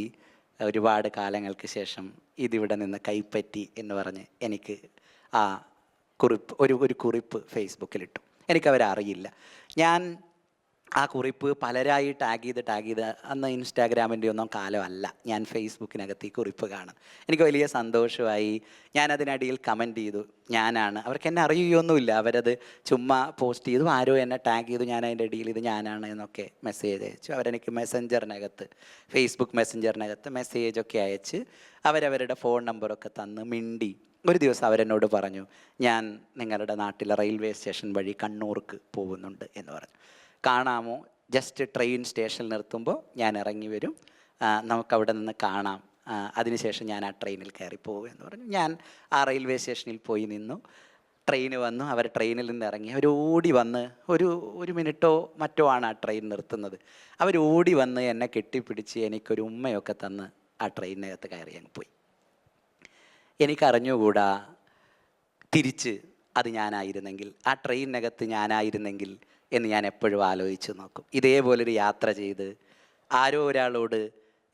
ഒരുപാട് കാലങ്ങൾക്ക് ശേഷം ഇതിവിടെ നിന്ന് കൈപ്പറ്റി എന്ന് പറഞ്ഞ് എനിക്ക് ആ കുറിപ്പ് ഒരു കുറിപ്പ് ഫേസ്ബുക്കിലിട്ടു. എനിക്കവരറിയില്ല. ഞാൻ ആ കുറിപ്പ് പലരായി ടാഗ് ചെയ്ത് അന്ന് ഇൻസ്റ്റാഗ്രാമിൻ്റെ ഒന്നും കാലമല്ല, ഞാൻ ഫേസ്ബുക്കിനകത്ത് ഈ കുറിപ്പ് കാണും. എനിക്ക് വലിയ സന്തോഷമായി. ഞാനതിനടിയിൽ കമൻറ്റ് ചെയ്തു, ഞാനാണ്. അവർക്ക് എന്നെ അറിയുകയൊന്നുമില്ല, അവരത് ചുമ്മാ പോസ്റ്റ് ചെയ്തു, ആരോ എന്നെ ടാഗ് ചെയ്തു, ഞാൻ അതിൻ്റെ അടിയിൽ ഇത് ഞാനാണ് എന്നൊക്കെ മെസ്സേജ് അയച്ചു. അവരെനിക്ക് ഫേസ്ബുക്ക് മെസ്സഞ്ചറിനകത്ത് മെസ്സേജൊക്കെ അയച്ച് അവരവരുടെ ഫോൺ നമ്പറൊക്കെ തന്ന് മിണ്ടി. ഒരു ദിവസം അവരെന്നോട് പറഞ്ഞു, ഞാൻ നിങ്ങളുടെ നാട്ടിലെ റെയിൽവേ സ്റ്റേഷൻ വഴി കണ്ണൂർക്ക് പോകുന്നുണ്ട് എന്ന് പറഞ്ഞു. കാണാമോ? ജസ്റ്റ് ട്രെയിൻ സ്റ്റേഷനിൽ നിർത്തുമ്പോൾ ഞാൻ ഇറങ്ങി വരും, നമുക്കവിടെ നിന്ന് കാണാം, അതിനുശേഷം ഞാൻ ആ ട്രെയിനിൽ കയറി പോകും എന്ന് പറഞ്ഞു. ഞാൻ ആ റെയിൽവേ സ്റ്റേഷനിൽ പോയി നിന്നു. ട്രെയിന് വന്നു. അവർ ട്രെയിനിൽ നിന്ന് ഇറങ്ങി. അവരോടി വന്ന് ഒരു മിനിറ്റോ മറ്റോ ആണ് ആ ട്രെയിൻ നിർത്തുന്നത്. അവരോടി വന്ന് എന്നെ കെട്ടിപ്പിടിച്ച് എനിക്കൊരു ഉമ്മയൊക്കെ തന്ന് ആ ട്രെയിനിനകത്ത് കയറി അങ്ങ് പോയി. എനിക്കറിഞ്ഞുകൂടാ തിരിച്ച് അത് ഞാനായിരുന്നെങ്കിൽ, ആ ട്രെയിനിനകത്ത് ഞാനായിരുന്നെങ്കിൽ എന്ന് ഞാൻ എപ്പോഴും ആലോചിച്ച് നോക്കും. ഇതേപോലൊരു യാത്ര ചെയ്ത് ആരോ ഒരാളോട്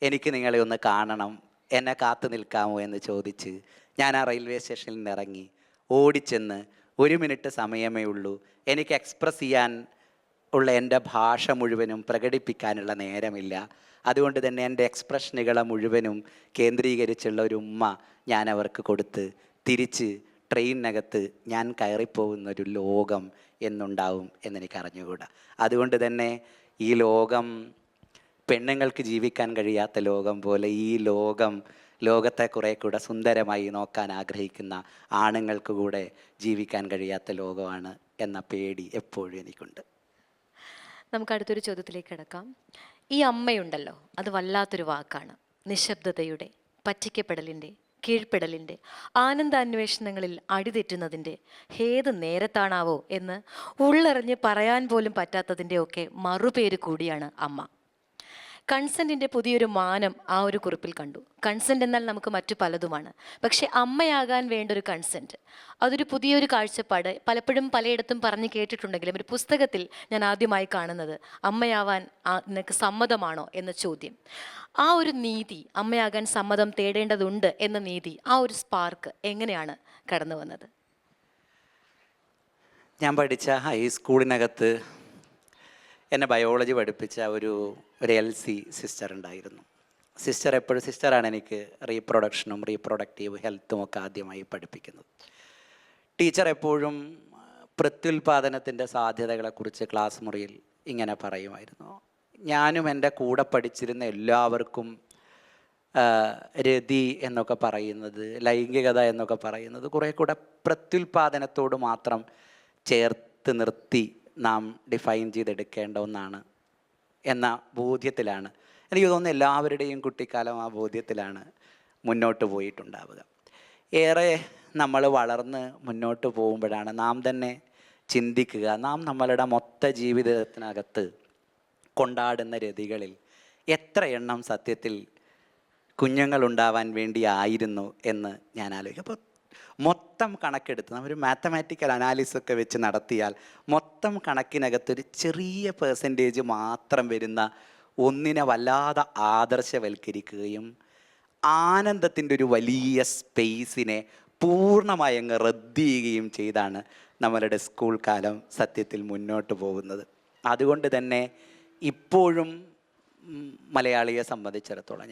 എനിക്ക് നിങ്ങളെ ഒന്ന് കാണണം, എന്നെ കാത്തു നിൽക്കാമോ എന്ന് ചോദിച്ച് ഞാൻ ആ റെയിൽവേ സ്റ്റേഷനിൽ നിന്ന് ഇറങ്ങി ഓടിച്ചെന്ന് 1 മിനിറ്റ് സമയമേ ഉള്ളൂ, എനിക്ക് എക്സ്പ്രസ് ചെയ്യാൻ ഉള്ള എൻ്റെ ഭാഷ മുഴുവനും പ്രകടിപ്പിക്കാനുള്ള നേരമില്ല, അതുകൊണ്ട് തന്നെ എൻ്റെ എക്സ്പ്രഷനുകളെ മുഴുവനും കേന്ദ്രീകരിച്ചുള്ള ഒരു ഉമ്മ ഞാൻ അവർക്ക് കൊടുത്ത് തിരിച്ച് ട്രെയിനിനകത്ത് ഞാൻ കയറിപ്പോകുന്നൊരു ലോകം എന്നുണ്ടാവും എന്നെനിക്ക് അറിഞ്ഞുകൂടാ. അതുകൊണ്ട് തന്നെ ഈ ലോകം പെണ്ണുങ്ങൾക്ക് ജീവിക്കാൻ കഴിയാത്ത ലോകം പോലെ ഈ ലോകത്തെ കുറേ കൂടെ സുന്ദരമായി നോക്കാൻ ആഗ്രഹിക്കുന്ന ആണുങ്ങൾക്ക് കൂടെ ജീവിക്കാൻ കഴിയാത്ത ലോകമാണ് എന്ന പേടി എപ്പോഴും എനിക്കുണ്ട്. നമുക്ക് അടുത്തൊരു ചോദ്യത്തിലേക്ക് കിടക്കാം. ഈ അമ്മയുണ്ടല്ലോ, അത് വല്ലാത്തൊരു വാക്കാണ്. നിശബ്ദതയുടെ, പറ്റിക്കപ്പെടലിൻ്റെ, കീഴ്പ്പെടലിൻ്റെ, ആനന്ദാന്വേഷണങ്ങളിൽ അടിതെറ്റുന്നതിൻ്റെ ഏത് നേരത്താണാവോ എന്ന് ഉള്ളറിഞ്ഞ് പറയാൻ പോലും പറ്റാത്തതിൻ്റെ ഒക്കെ മറുപേര് കൂടിയാണ് അമ്മ. കൺസെൻറ്റിൻ്റെ പുതിയൊരു മാനം ആ ഒരു കുറിപ്പിൽ കണ്ടു. കൺസെൻറ്റ് എന്നാൽ നമുക്ക് മറ്റു പലതുമാണ്, പക്ഷേ അമ്മയാകാൻ വേണ്ട ഒരു കൺസെൻറ്റ്, അതൊരു പുതിയൊരു കാഴ്ചപ്പാട്. പലപ്പോഴും പലയിടത്തും പറഞ്ഞ് കേട്ടിട്ടുണ്ടെങ്കിലും ഒരു പുസ്തകത്തിൽ ഞാൻ ആദ്യമായി കാണുന്നത് അമ്മയാവാൻ നിനക്ക് സമ്മതമാണോ എന്ന ചോദ്യം. ആ ഒരു നീതി, അമ്മയാകാൻ സമ്മതം തേടേണ്ടതുണ്ട് എന്ന നീതി, ആ ഒരു സ്പാർക്ക് എങ്ങനെയാണ് കടന്നു വന്നത്? ഞാൻ പഠിച്ച ഹൈസ്കൂളിനകത്ത് എന്നെ ബയോളജി പഠിപ്പിച്ച ഒരു LC സിസ്റ്റർ ഉണ്ടായിരുന്നു. സിസ്റ്ററാണ് എനിക്ക് റീപ്രൊഡക്ഷനും റീപ്രൊഡക്റ്റീവ് ഹെൽത്തും ഒക്കെ ആദ്യമായി പഠിപ്പിക്കുന്നത്. ടീച്ചർ എപ്പോഴും പ്രത്യുൽപാദനത്തിൻ്റെ സാധ്യതകളെക്കുറിച്ച് ക്ലാസ് മുറിയിൽ ഇങ്ങനെ പറയുമായിരുന്നു. ഞാനും എൻ്റെ കൂടെ പഠിച്ചിരുന്ന എല്ലാവർക്കും രതി എന്നൊക്കെ പറയുന്നത്, ലൈംഗികത എന്നൊക്കെ പറയുന്നത് കുറേ കൂടെ പ്രത്യുൽപാദനത്തോട് മാത്രം ചേർത്ത് നിർത്തി നാം ഡിഫൈൻ ചെയ്തെടുക്കേണ്ട ഒന്നാണ് എന്ന ബോധ്യത്തിലാണ്, എനിക്ക് തോന്നുന്നു എല്ലാവരുടെയും കുട്ടിക്കാലം ആ ബോധ്യത്തിലാണ് മുന്നോട്ട് പോയിട്ടുണ്ടാവുക. ഏറെ നമ്മൾ വളർന്ന് മുന്നോട്ട് പോകുമ്പോഴാണ് നാം തന്നെ ചിന്തിക്കുക, നാം നമ്മളുടെ മൊത്ത ജീവിതത്തിനകത്ത് കൊണ്ടാടുന്ന രതികളിൽ എത്ര എണ്ണം സത്യത്തിൽ കുഞ്ഞുങ്ങളുണ്ടാവാൻ വേണ്ടിയായിരുന്നു എന്ന് ഞാൻ ആലോചിക്കും. അപ്പോൾ മൊത്തം കണക്കെടുത്ത് നമ്മൊരു മാത്തമാറ്റിക്കൽ അനാലിസിസൊക്കെ വെച്ച് നടത്തിയാൽ മൊത്തം കണക്കിനകത്തൊരു ചെറിയ പെർസെൻറ്റേജ് മാത്രം വരുന്ന ഒന്നിനെ വല്ലാതെ ആദർശവൽക്കരിക്കുകയും ആനന്ദത്തിൻ്റെ ഒരു വലിയ സ്പേസിനെ പൂർണ്ണമായി അങ്ങ് റദ്ദ് ചെയ്യുകയും ചെയ്താണ് നമ്മളുടെ സ്കൂൾ കാലം സത്യത്തിൽ മുന്നോട്ട് പോകുന്നത്. അതുകൊണ്ട് തന്നെ ഇപ്പോഴും മലയാളിയെ സംബന്ധിച്ചിടത്തോളം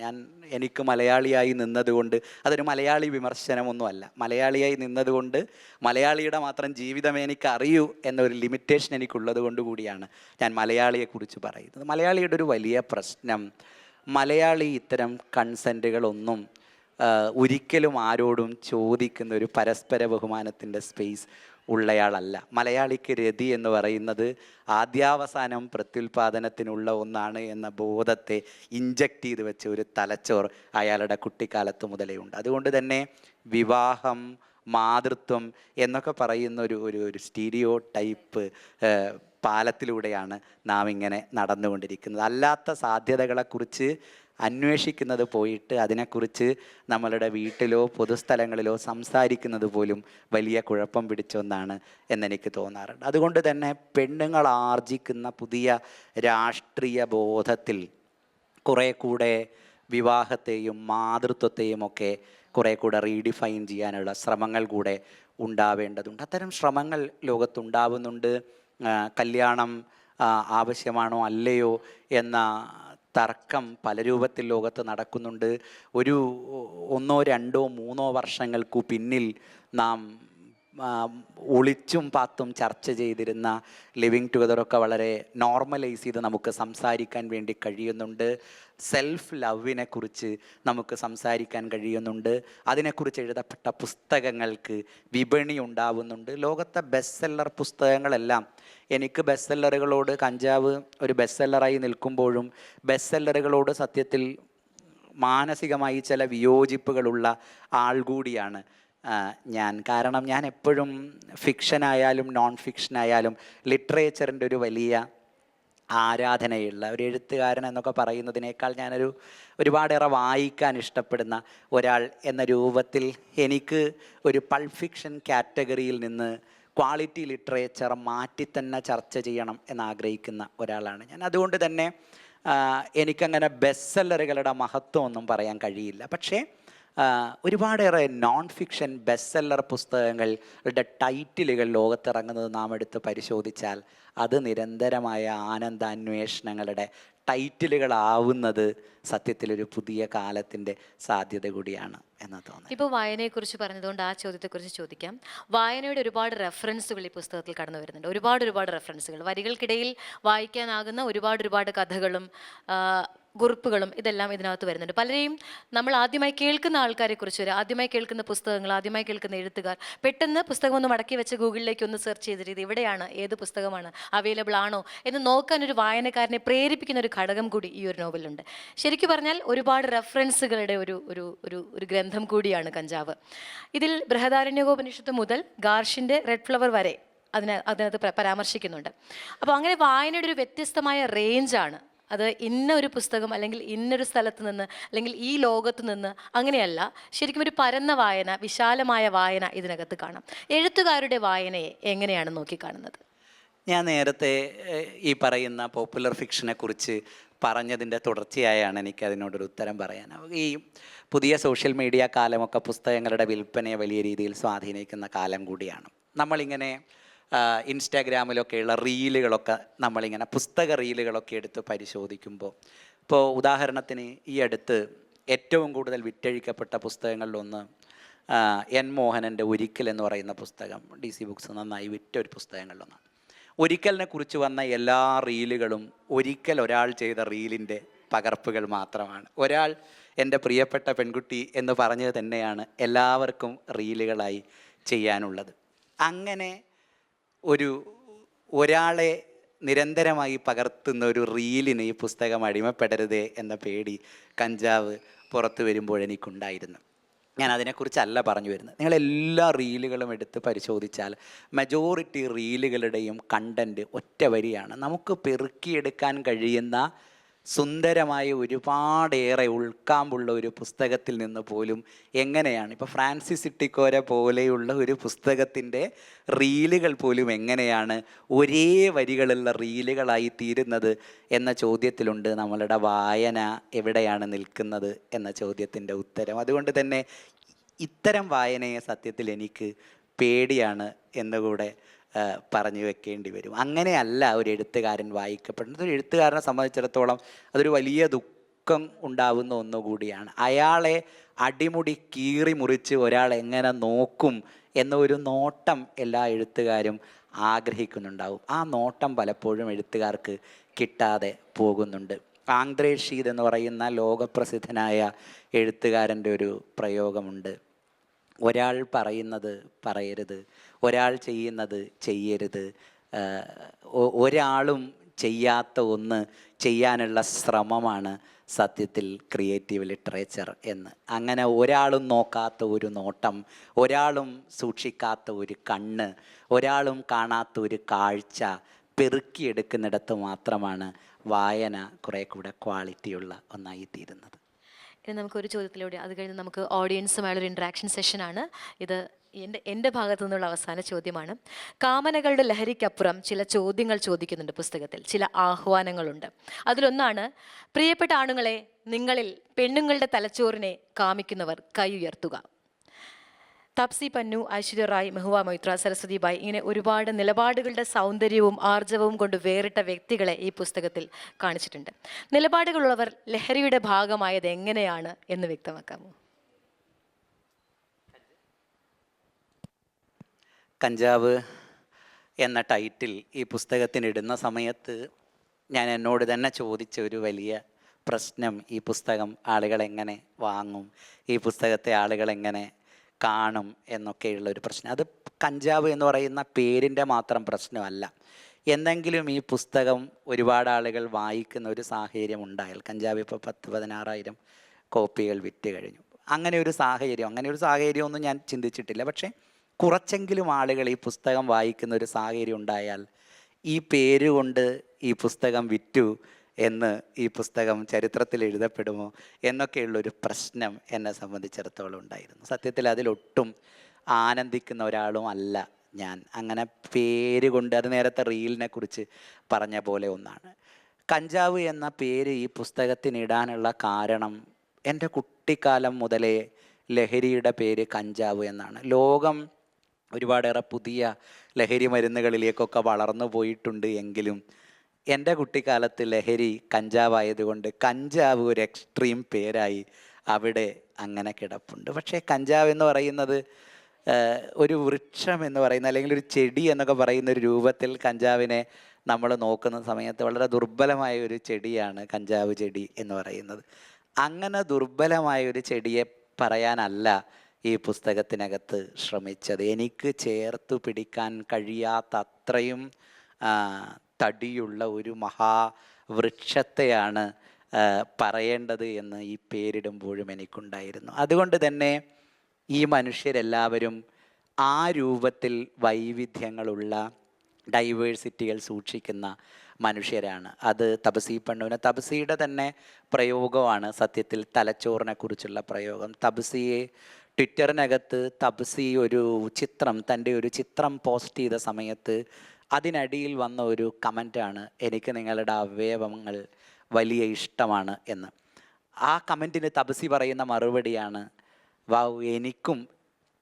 എനിക്ക് മലയാളിയായി നിന്നതുകൊണ്ട്, അതൊരു മലയാളി വിമർശനമൊന്നുമല്ല, മലയാളിയായി നിന്നതുകൊണ്ട് മലയാളിയുടെ മാത്രം ജീവിതമേ എനിക്ക് അറിയൂ എന്നൊരു ലിമിറ്റേഷൻ എനിക്കുള്ളത് കൊണ്ട് കൂടിയാണ് ഞാൻ മലയാളിയെക്കുറിച്ച് പറയുന്നത്. മലയാളിയുടെ ഒരു വലിയ പ്രശ്നം, മലയാളി ഇത്തരം കൺസെൻറ്റുകളൊന്നും ഒരിക്കലും ആരോടും ചോദിക്കുന്ന ഒരു പരസ്പര ബഹുമാനത്തിൻ്റെ സ്പേസ് ഉള്ളയാളല്ല. മലയാളിക്ക് രതി എന്ന് പറയുന്നത് ആദ്യാവസാനം പ്രത്യുൽപാദനത്തിനുള്ള ഒന്നാണ് എന്ന ബോധത്തെ ഇഞ്ചക്ട് ചെയ്ത് വെച്ച ഒരു തലച്ചോർ അയാളുടെ കുട്ടിക്കാലത്ത് മുതലേ ഉണ്ട്. അതുകൊണ്ട് തന്നെ വിവാഹം, മാതൃത്വം എന്നൊക്കെ പറയുന്ന ഒരു സ്റ്റീരിയോ ടൈപ്പ് പാലത്തിലൂടെയാണ് നാം ഇങ്ങനെ നടന്നുകൊണ്ടിരിക്കുന്നത്. അല്ലാത്ത സാധ്യതകളെക്കുറിച്ച് അന്വേഷിക്കുന്നത് പോയിട്ട് അതിനെക്കുറിച്ച് നമ്മളുടെ വീട്ടിലോ പൊതുസ്ഥലങ്ങളിലോ സംസാരിക്കുന്നത് പോലും വലിയ കുഴപ്പം പിടിച്ച ഒന്നാണ് എന്നെനിക്ക് തോന്നാറുണ്ട്. അതുകൊണ്ട് തന്നെ പെണ്ണുങ്ങൾ ആർജിക്കുന്ന പുതിയ രാഷ്ട്രീയ ബോധത്തിൽ കുറേ കൂടെ വിവാഹത്തെയും മാതൃത്വത്തെയും ഒക്കെ കുറേ കൂടെ റീഡിഫൈൻ ചെയ്യാനുള്ള ശ്രമങ്ങൾ കൂടെ ഉണ്ടാവേണ്ടതുണ്ട്. അത്തരം ശ്രമങ്ങൾ ലോകത്തുണ്ടാവുന്നുണ്ട്. കല്യാണം ആവശ്യമാണോ അല്ലയോ എന്ന തർക്കം പല രൂപത്തിൽ ലോകത്ത് നടക്കുന്നുണ്ട്. ഒരു 1, 2, 3 വർഷങ്ങൾക്കു പിന്നിൽ നാം ഒളിച്ചും പാത്തും ചർച്ച ചെയ്തിരുന്ന ലിവിങ് ടുഗദറൊക്കെ വളരെ നോർമലൈസ് ചെയ്ത് നമുക്ക് സംസാരിക്കാൻ വേണ്ടി കഴിയുന്നുണ്ട്. സെൽഫ് ലവിനെ കുറിച്ച് നമുക്ക് സംസാരിക്കാൻ കഴിയുന്നുണ്ട്. അതിനെക്കുറിച്ച് എഴുതപ്പെട്ട പുസ്തകങ്ങൾക്ക് വിപണി ഉണ്ടാവുന്നുണ്ട്. ലോകത്തെ ബെസ്റ്റ് സെല്ലർ പുസ്തകങ്ങളെല്ലാം, എനിക്ക് ബെസ്റ്റ് സെല്ലറുകളോട്, കഞ്ചാവ് ഒരു ബെസ്റ്റ് സെല്ലറായി നിൽക്കുമ്പോഴും ബെസ്റ്റ് സെല്ലറുകളോട് സത്യത്തിൽ മാനസികമായി ചില വിയോജിപ്പുകളുള്ള ആൾ കൂടിയാണ് ഞാൻ. കാരണം ഞാൻ എപ്പോഴും ഫിക്ഷനായാലും നോൺ ഫിക്ഷനായാലും ലിറ്ററേച്ചറിൻ്റെ ഒരു വലിയ ആരാധനയുള്ള ഒരു എഴുത്തുകാരൻ എന്നൊക്കെ പറയുന്നതിനേക്കാൾ ഒരുപാടേറെ വായിക്കാൻ ഇഷ്ടപ്പെടുന്ന ഒരാൾ എന്ന രൂപത്തിൽ എനിക്ക് ഒരു പൾപ്പ് ഫിക്ഷൻ കാറ്റഗറിയിൽ നിന്ന് ക്വാളിറ്റി ലിറ്ററേച്ചർ മാറ്റി തന്നെ ചർച്ച ചെയ്യണം എന്നാഗ്രഹിക്കുന്ന ഒരാളാണ് ഞാൻ. അതുകൊണ്ട് തന്നെ എനിക്കങ്ങനെ ബെസ്റ്റ് സെല്ലറുകളുടെ മഹത്വം ഒന്നും പറയാൻ കഴിയില്ല. പക്ഷേ ഒരുപാടേറെ നോൺ ഫിക്ഷൻ ബെസ്റ്റ് സെല്ലർ പുസ്തകങ്ങളുടെ ടൈറ്റിലുകൾ ലോകത്തിറങ്ങുന്നത് നാം എടുത്ത് പരിശോധിച്ചാൽ അത് നിരന്തരമായ ആനന്ദാന്വേഷണങ്ങളുടെ ടൈറ്റിലുകളാവുന്നത് സത്യത്തിലൊരു പുതിയ കാലത്തിൻ്റെ സാധ്യത കൂടിയാണ് എന്ന് തോന്നുന്നു. ഇപ്പോൾ വായനയെക്കുറിച്ച് പറഞ്ഞതുകൊണ്ട് ആ ചോദ്യത്തെക്കുറിച്ച് ചോദിക്കാം. വായനയുടെ ഒരുപാട് റെഫറൻസുകൾ ഈ പുസ്തകത്തിൽ കടന്നു വരുന്നുണ്ട്. ഒരുപാട് റെഫറൻസുകൾ, വരികൾക്കിടയിൽ വായിക്കാനാകുന്ന ഒരുപാട് കഥകളും കുറിപ്പുകളും ഇതെല്ലാം ഇതിനകത്ത് വരുന്നുണ്ട്. പലരെയും നമ്മൾ ആദ്യമായി കേൾക്കുന്ന ആൾക്കാരെ കുറിച്ച് വരെ, ആദ്യമായി കേൾക്കുന്ന പുസ്തകങ്ങൾ, ആദ്യമായി കേൾക്കുന്ന എഴുത്തുകാർ പെട്ടെന്ന് പുസ്തകം ഒന്ന് മടക്കി വെച്ച് ഗൂഗിളിലേക്ക് ഒന്ന് സെർച്ച് ചെയ്തിട്ട് ഇത് എവിടെയാണ്, ഏത് പുസ്തകമാണ്, അവൈലബിൾ ആണോ എന്ന് നോക്കാൻ ഒരു വായനക്കാരനെ പ്രേരിപ്പിക്കുന്ന ഒരു ഘടകം കൂടി ഈ ഒരു നോവലുണ്ട്. ശരിക്കും പറഞ്ഞാൽ ഒരുപാട് റെഫറൻസുകളുടെ ഒരു ഗ്രന്ഥം കൂടിയാണ് കഞ്ചാവ്. ഇതിൽ ബൃഹദാരണ്യകോപനിഷത്ത് മുതൽ ഗാർഷിൻ്റെ റെഡ് ഫ്ലവർ വരെ അതിനകത്ത് പരാമർശിക്കുന്നുണ്ട്. അപ്പോൾ അങ്ങനെ വായനയുടെ ഒരു വ്യത്യസ്തമായ റേഞ്ചാണ്. അത് ഇന്ന ഒരു പുസ്തകം അല്ലെങ്കിൽ ഇന്നൊരു സ്ഥലത്ത് നിന്ന് അല്ലെങ്കിൽ ഈ ലോകത്ത് നിന്ന് അങ്ങനെയല്ല. ശരിക്കും ഒരു പരന്ന വായന, വിശാലമായ വായന ഇതിനകത്ത് കാണാം. എഴുത്തുകാരുടെ വായനയെ എങ്ങനെയാണ് നോക്കിക്കാണുന്നത്? ഞാൻ നേരത്തെ ഈ പറയുന്ന പോപ്പുലർ ഫിക്ഷനെ കുറിച്ച് പറഞ്ഞതിൻ്റെ തുടർച്ചയായാണ് എനിക്ക് അതിനോടൊരു ഉത്തരം പറയാൻ. ഈ പുതിയ സോഷ്യൽ മീഡിയ കാലമൊക്കെ പുസ്തകങ്ങളുടെ വിൽപ്പനയെ വലിയ രീതിയിൽ സ്വാധീനിക്കുന്ന കാലം കൂടിയാണ്. നമ്മളിങ്ങനെ ഇൻസ്റ്റാഗ്രാമിലൊക്കെയുള്ള റീലുകളൊക്കെ നമ്മളിങ്ങനെ പുസ്തക റീലുകളൊക്കെ എടുത്ത് പരിശോധിക്കുമ്പോൾ, ഇപ്പോൾ ഉദാഹരണത്തിന് ഈ അടുത്ത് ഏറ്റവും കൂടുതൽ വിറ്റഴിക്കപ്പെട്ട പുസ്തകങ്ങളിലൊന്ന് എൻ മോഹനൻ്റെ ഒരിക്കൽ എന്ന് പറയുന്ന പുസ്തകം DC ബുക്സ് നന്നായി വിറ്റ ഒരു പുസ്തകങ്ങളിലൊന്നാണ്. ഒരിക്കലിനെ കുറിച്ച് വന്ന എല്ലാ റീലുകളും ഒരിക്കൽ ഒരാൾ ചെയ്ത റീലിൻ്റെ പകർപ്പുകൾ മാത്രമാണ്. ഒരാൾ എൻ്റെ പ്രിയപ്പെട്ട പെൺകുട്ടി എന്ന് പറഞ്ഞത് തന്നെയാണ് എല്ലാവർക്കും റീലുകളായി ചെയ്യാനുള്ളത്. അങ്ങനെ ഒരാളെ നിരന്തരമായി പകർത്തുന്ന ഒരു റീലിന് ഈ പുസ്തകം അടിമപ്പെടരുതേ എന്ന പേടി കഞ്ചാവ് പുറത്തു വരുമ്പോഴെനിക്കുണ്ടായിരുന്നു. ഞാൻ അതിനെക്കുറിച്ചല്ല പറഞ്ഞു വരുന്നത്. നിങ്ങളെല്ലാ റീലുകളും എടുത്ത് പരിശോധിച്ചാൽ മജോറിറ്റി റീലുകളുടെയും കണ്ടൻറ്റ് ഒറ്റ വരിയാണ്. നമുക്ക് പെറുക്കിയെടുക്കാൻ കഴിയുന്ന സുന്ദരമായ ഒരുപാടേറെ ഉൾക്കാമ്പുള്ള ഒരു പുസ്തകത്തിൽ നിന്ന് പോലും എങ്ങനെയാണ്, ഇപ്പോൾ ഫ്രാൻസിസ് ഇട്ടിക്കോര പോലെയുള്ള ഒരു പുസ്തകത്തിൻ്റെ റീലുകൾ പോലും എങ്ങനെയാണ് ഒരേ വരികളുള്ള റീലുകളായി തീരുന്നത് എന്ന ചോദ്യത്തിലുണ്ട് നമ്മളുടെ വായന എവിടെയാണ് നിൽക്കുന്നത് എന്ന ചോദ്യത്തിൻ്റെ ഉത്തരം. അതുകൊണ്ട് തന്നെ ഇത്തരം വായനയെ സത്യത്തിൽ എനിക്ക് പേടിയാണ് എന്നുകൂടെ പറഞ്ഞു വെക്കേണ്ടി വരും. അങ്ങനെയല്ല ഒരു എഴുത്തുകാരൻ വായിക്കപ്പെടുന്നത്. ഒരു എഴുത്തുകാരനെ സംബന്ധിച്ചിടത്തോളം അതൊരു വലിയ ദുഃഖം ഉണ്ടാവുന്ന ഒന്നുകൂടിയാണ്. അയാളെ അടിമുടി കീറി മുറിച്ച് ഒരാൾ എങ്ങനെ നോക്കും എന്ന ഒരു നോട്ടം എല്ലാ എഴുത്തുകാരും ആഗ്രഹിക്കുന്നുണ്ടാവും. ആ നോട്ടം പലപ്പോഴും എഴുത്തുകാർക്ക് കിട്ടാതെ പോകുന്നുണ്ട്. ആന്ദ്രേ ഷീദ് എന്ന് പറയുന്ന ലോകപ്രസിദ്ധനായ എഴുത്തുകാരൻ്റെ ഒരു പ്രയോഗമുണ്ട്: ഒരാൾ പറയുന്നത് പറയരുത്, ഒരാൾ ചെയ്യുന്നത് ചെയ്യരുത്, ഒരാളും ചെയ്യാത്ത ഒന്ന് ചെയ്യാനുള്ള ശ്രമമാണ് സത്യത്തിൽ ക്രിയേറ്റീവ് ലിറ്ററേച്ചർ എന്ന്. അങ്ങനെ ഒരാളും നോക്കാത്ത ഒരു നോട്ടം, ഒരാളും സൂക്ഷിക്കാത്ത ഒരു കണ്ണ്, ഒരാളും കാണാത്ത ഒരു കാഴ്ച പെറുക്കിയെടുക്കുന്നിടത്ത് മാത്രമാണ് വായന കുറേ കൂടെ ക്വാളിറ്റിയുള്ള ഒന്നായി തീരുന്നത്. ഇനി നമുക്കൊരു ചോദ്യത്തിലൂടെ, അത് കഴിഞ്ഞ് നമുക്ക് ഓഡിയൻസുമായുള്ളൊരു ഇൻട്രാക്ഷൻ സെഷനാണ് ഇത്. എൻ്റെ ഭാഗത്തു നിന്നുള്ള അവസാന ചോദ്യമാണ്. കാമനകളുടെ ലഹരിക്കപ്പുറം ചില ചോദ്യങ്ങൾ ചോദിക്കുന്നുണ്ട് പുസ്തകത്തിൽ, ചില ആഹ്വാനങ്ങളുണ്ട്. അതിലൊന്നാണ്, പ്രിയപ്പെട്ട ആണുങ്ങളെ, നിങ്ങളിൽ പെണ്ണുങ്ങളുടെ തലച്ചോറിനെ കാമിക്കുന്നവർ കൈ ഉയർത്തുക. താപ്സി പന്നു, ഐശ്വര്യ റായ്, മെഹുവ മൊയ്ത്ര, സരസ്വതി ബായ്, ഇങ്ങനെ ഒരുപാട് നിലപാടുകളുടെ സൗന്ദര്യവും ആർജവവും കൊണ്ട് വേറിട്ട വ്യക്തികളെ ഈ പുസ്തകത്തിൽ കാണിച്ചിട്ടുണ്ട്. നിലപാടുകളുള്ളവർ ലഹരിയുടെ ഭാഗമായത് എങ്ങനെയാണ് എന്ന് വ്യക്തമാക്കാമോ? കഞ്ചാവ് എന്ന ടൈറ്റിൽ ഈ പുസ്തകത്തിനിടുന്ന സമയത്ത് ഞാൻ എന്നോട് തന്നെ ചോദിച്ച ഒരു വലിയ പ്രശ്നം, ഈ പുസ്തകം ആളുകൾ എങ്ങനെ വാങ്ങും, ഈ പുസ്തകത്തെ ആളുകൾ എങ്ങനെ കാണും എന്നൊക്കെയുള്ള ഒരു പ്രശ്നം. അത് കഞ്ചാവ് എന്ന് പറയുന്ന പേരിൻ്റെ മാത്രം പ്രശ്നമല്ല. എന്തെങ്കിലും ഈ പുസ്തകം ഒരുപാട് ആളുകൾ വായിക്കുന്ന ഒരു സാഹചര്യം ഉണ്ടായാൽ, കഞ്ചാവ് ഇപ്പോൾ 10,000-16,000 കോപ്പികൾ വിറ്റ് കഴിഞ്ഞു, അങ്ങനെ ഒരു സാഹചര്യമൊന്നും ഞാൻ ചിന്തിച്ചിട്ടില്ല. പക്ഷേ കുറച്ചെങ്കിലും ആളുകൾ ഈ പുസ്തകം വായിക്കുന്ന ഒരു സാഹചര്യം ഉണ്ടായാൽ ഈ പേര് കൊണ്ട് ഈ പുസ്തകം വിറ്റു എന്ന്, ഈ പുസ്തകം ചരിത്രത്തിൽ എഴുതപ്പെടുമോ എന്നൊക്കെയുള്ളൊരു പ്രശ്നം എന്നെ സംബന്ധിച്ചിടത്തോളം ഉണ്ടായിരുന്നു. സത്യത്തിൽ അതിലൊട്ടും ആനന്ദിക്കുന്ന ഒരാളും അല്ല ഞാൻ. അങ്ങനെ പേര് കൊണ്ട്, അത് നേരത്തെ റീലിനെ കുറിച്ച് പറഞ്ഞ പോലെ ഒന്നാണ്. കഞ്ചാവ് എന്ന പേര് ഈ പുസ്തകത്തിനിടാനുള്ള കാരണം, എൻ്റെ കുട്ടിക്കാലം മുതലേ ലഹരിയുടെ പേര് കഞ്ചാവ് എന്നാണ്. ലോകം ഒരുപാടേറെ പുതിയ ലഹരി മരുന്നുകളിലേക്കൊക്കെ വളർന്നു പോയിട്ടുണ്ട് എങ്കിലും എൻ്റെ കുട്ടിക്കാലത്ത് ലഹരി കഞ്ചാവായതുകൊണ്ട് കഞ്ചാവ് ഒരു എക്സ്ട്രീം പേരായി അവിടെ അങ്ങനെ കിടപ്പുണ്ട്. പക്ഷേ കഞ്ചാവ് എന്ന് പറയുന്നത് ഒരു വൃക്ഷം എന്ന് പറയുന്ന, അല്ലെങ്കിൽ ഒരു ചെടി എന്നൊക്കെ പറയുന്ന ഒരു രൂപത്തിൽ കഞ്ചാവിനെ നമ്മൾ നോക്കുന്ന സമയത്ത് വളരെ ദുർബലമായ ഒരു ചെടിയാണ് കഞ്ചാവ് ചെടി എന്ന് പറയുന്നത്. അങ്ങനെ ദുർബലമായ ഒരു ചെടിയെ പറയാനല്ല ഈ പുസ്തകത്തിനകത്ത് ശ്രമിച്ചത്. എനിക്ക് ചേർത്തു പിടിക്കാൻ കഴിയാത്ത അത്രയും തടിയുള്ള ഒരു മഹാവൃക്ഷത്തെയാണ് പറയേണ്ടത് എന്ന് ഈ പേരിടുമ്പോഴും എനിക്കുണ്ടായിരുന്നു. അതുകൊണ്ട് തന്നെ ഈ മനുഷ്യരെല്ലാവരും ആ രൂപത്തിൽ വൈവിധ്യങ്ങളുള്ള, ഡൈവേഴ്സിറ്റികൾ സൂക്ഷിക്കുന്ന മനുഷ്യരാണ്. അത് തപസി പണ്ണുവിന്, തപസിയുടെ തന്നെ പ്രയോഗമാണ് സത്യത്തിൽ തലച്ചോറിനെ കുറിച്ചുള്ള പ്രയോഗം. തപസിയെ ട്വിറ്ററിനകത്ത് തപസി ഒരു ചിത്രം, തൻ്റെ ഒരു ചിത്രം പോസ്റ്റ് ചെയ്ത സമയത്ത് അതിനടിയിൽ വന്ന ഒരു കമൻറ്റാണ്, എനിക്ക് നിങ്ങളുടെ അവയവങ്ങൾ വലിയ ഇഷ്ടമാണ് എന്ന്. ആ കമൻറ്റിന് തപസി പറയുന്ന മറുപടിയാണ്, വാവ്, എനിക്കും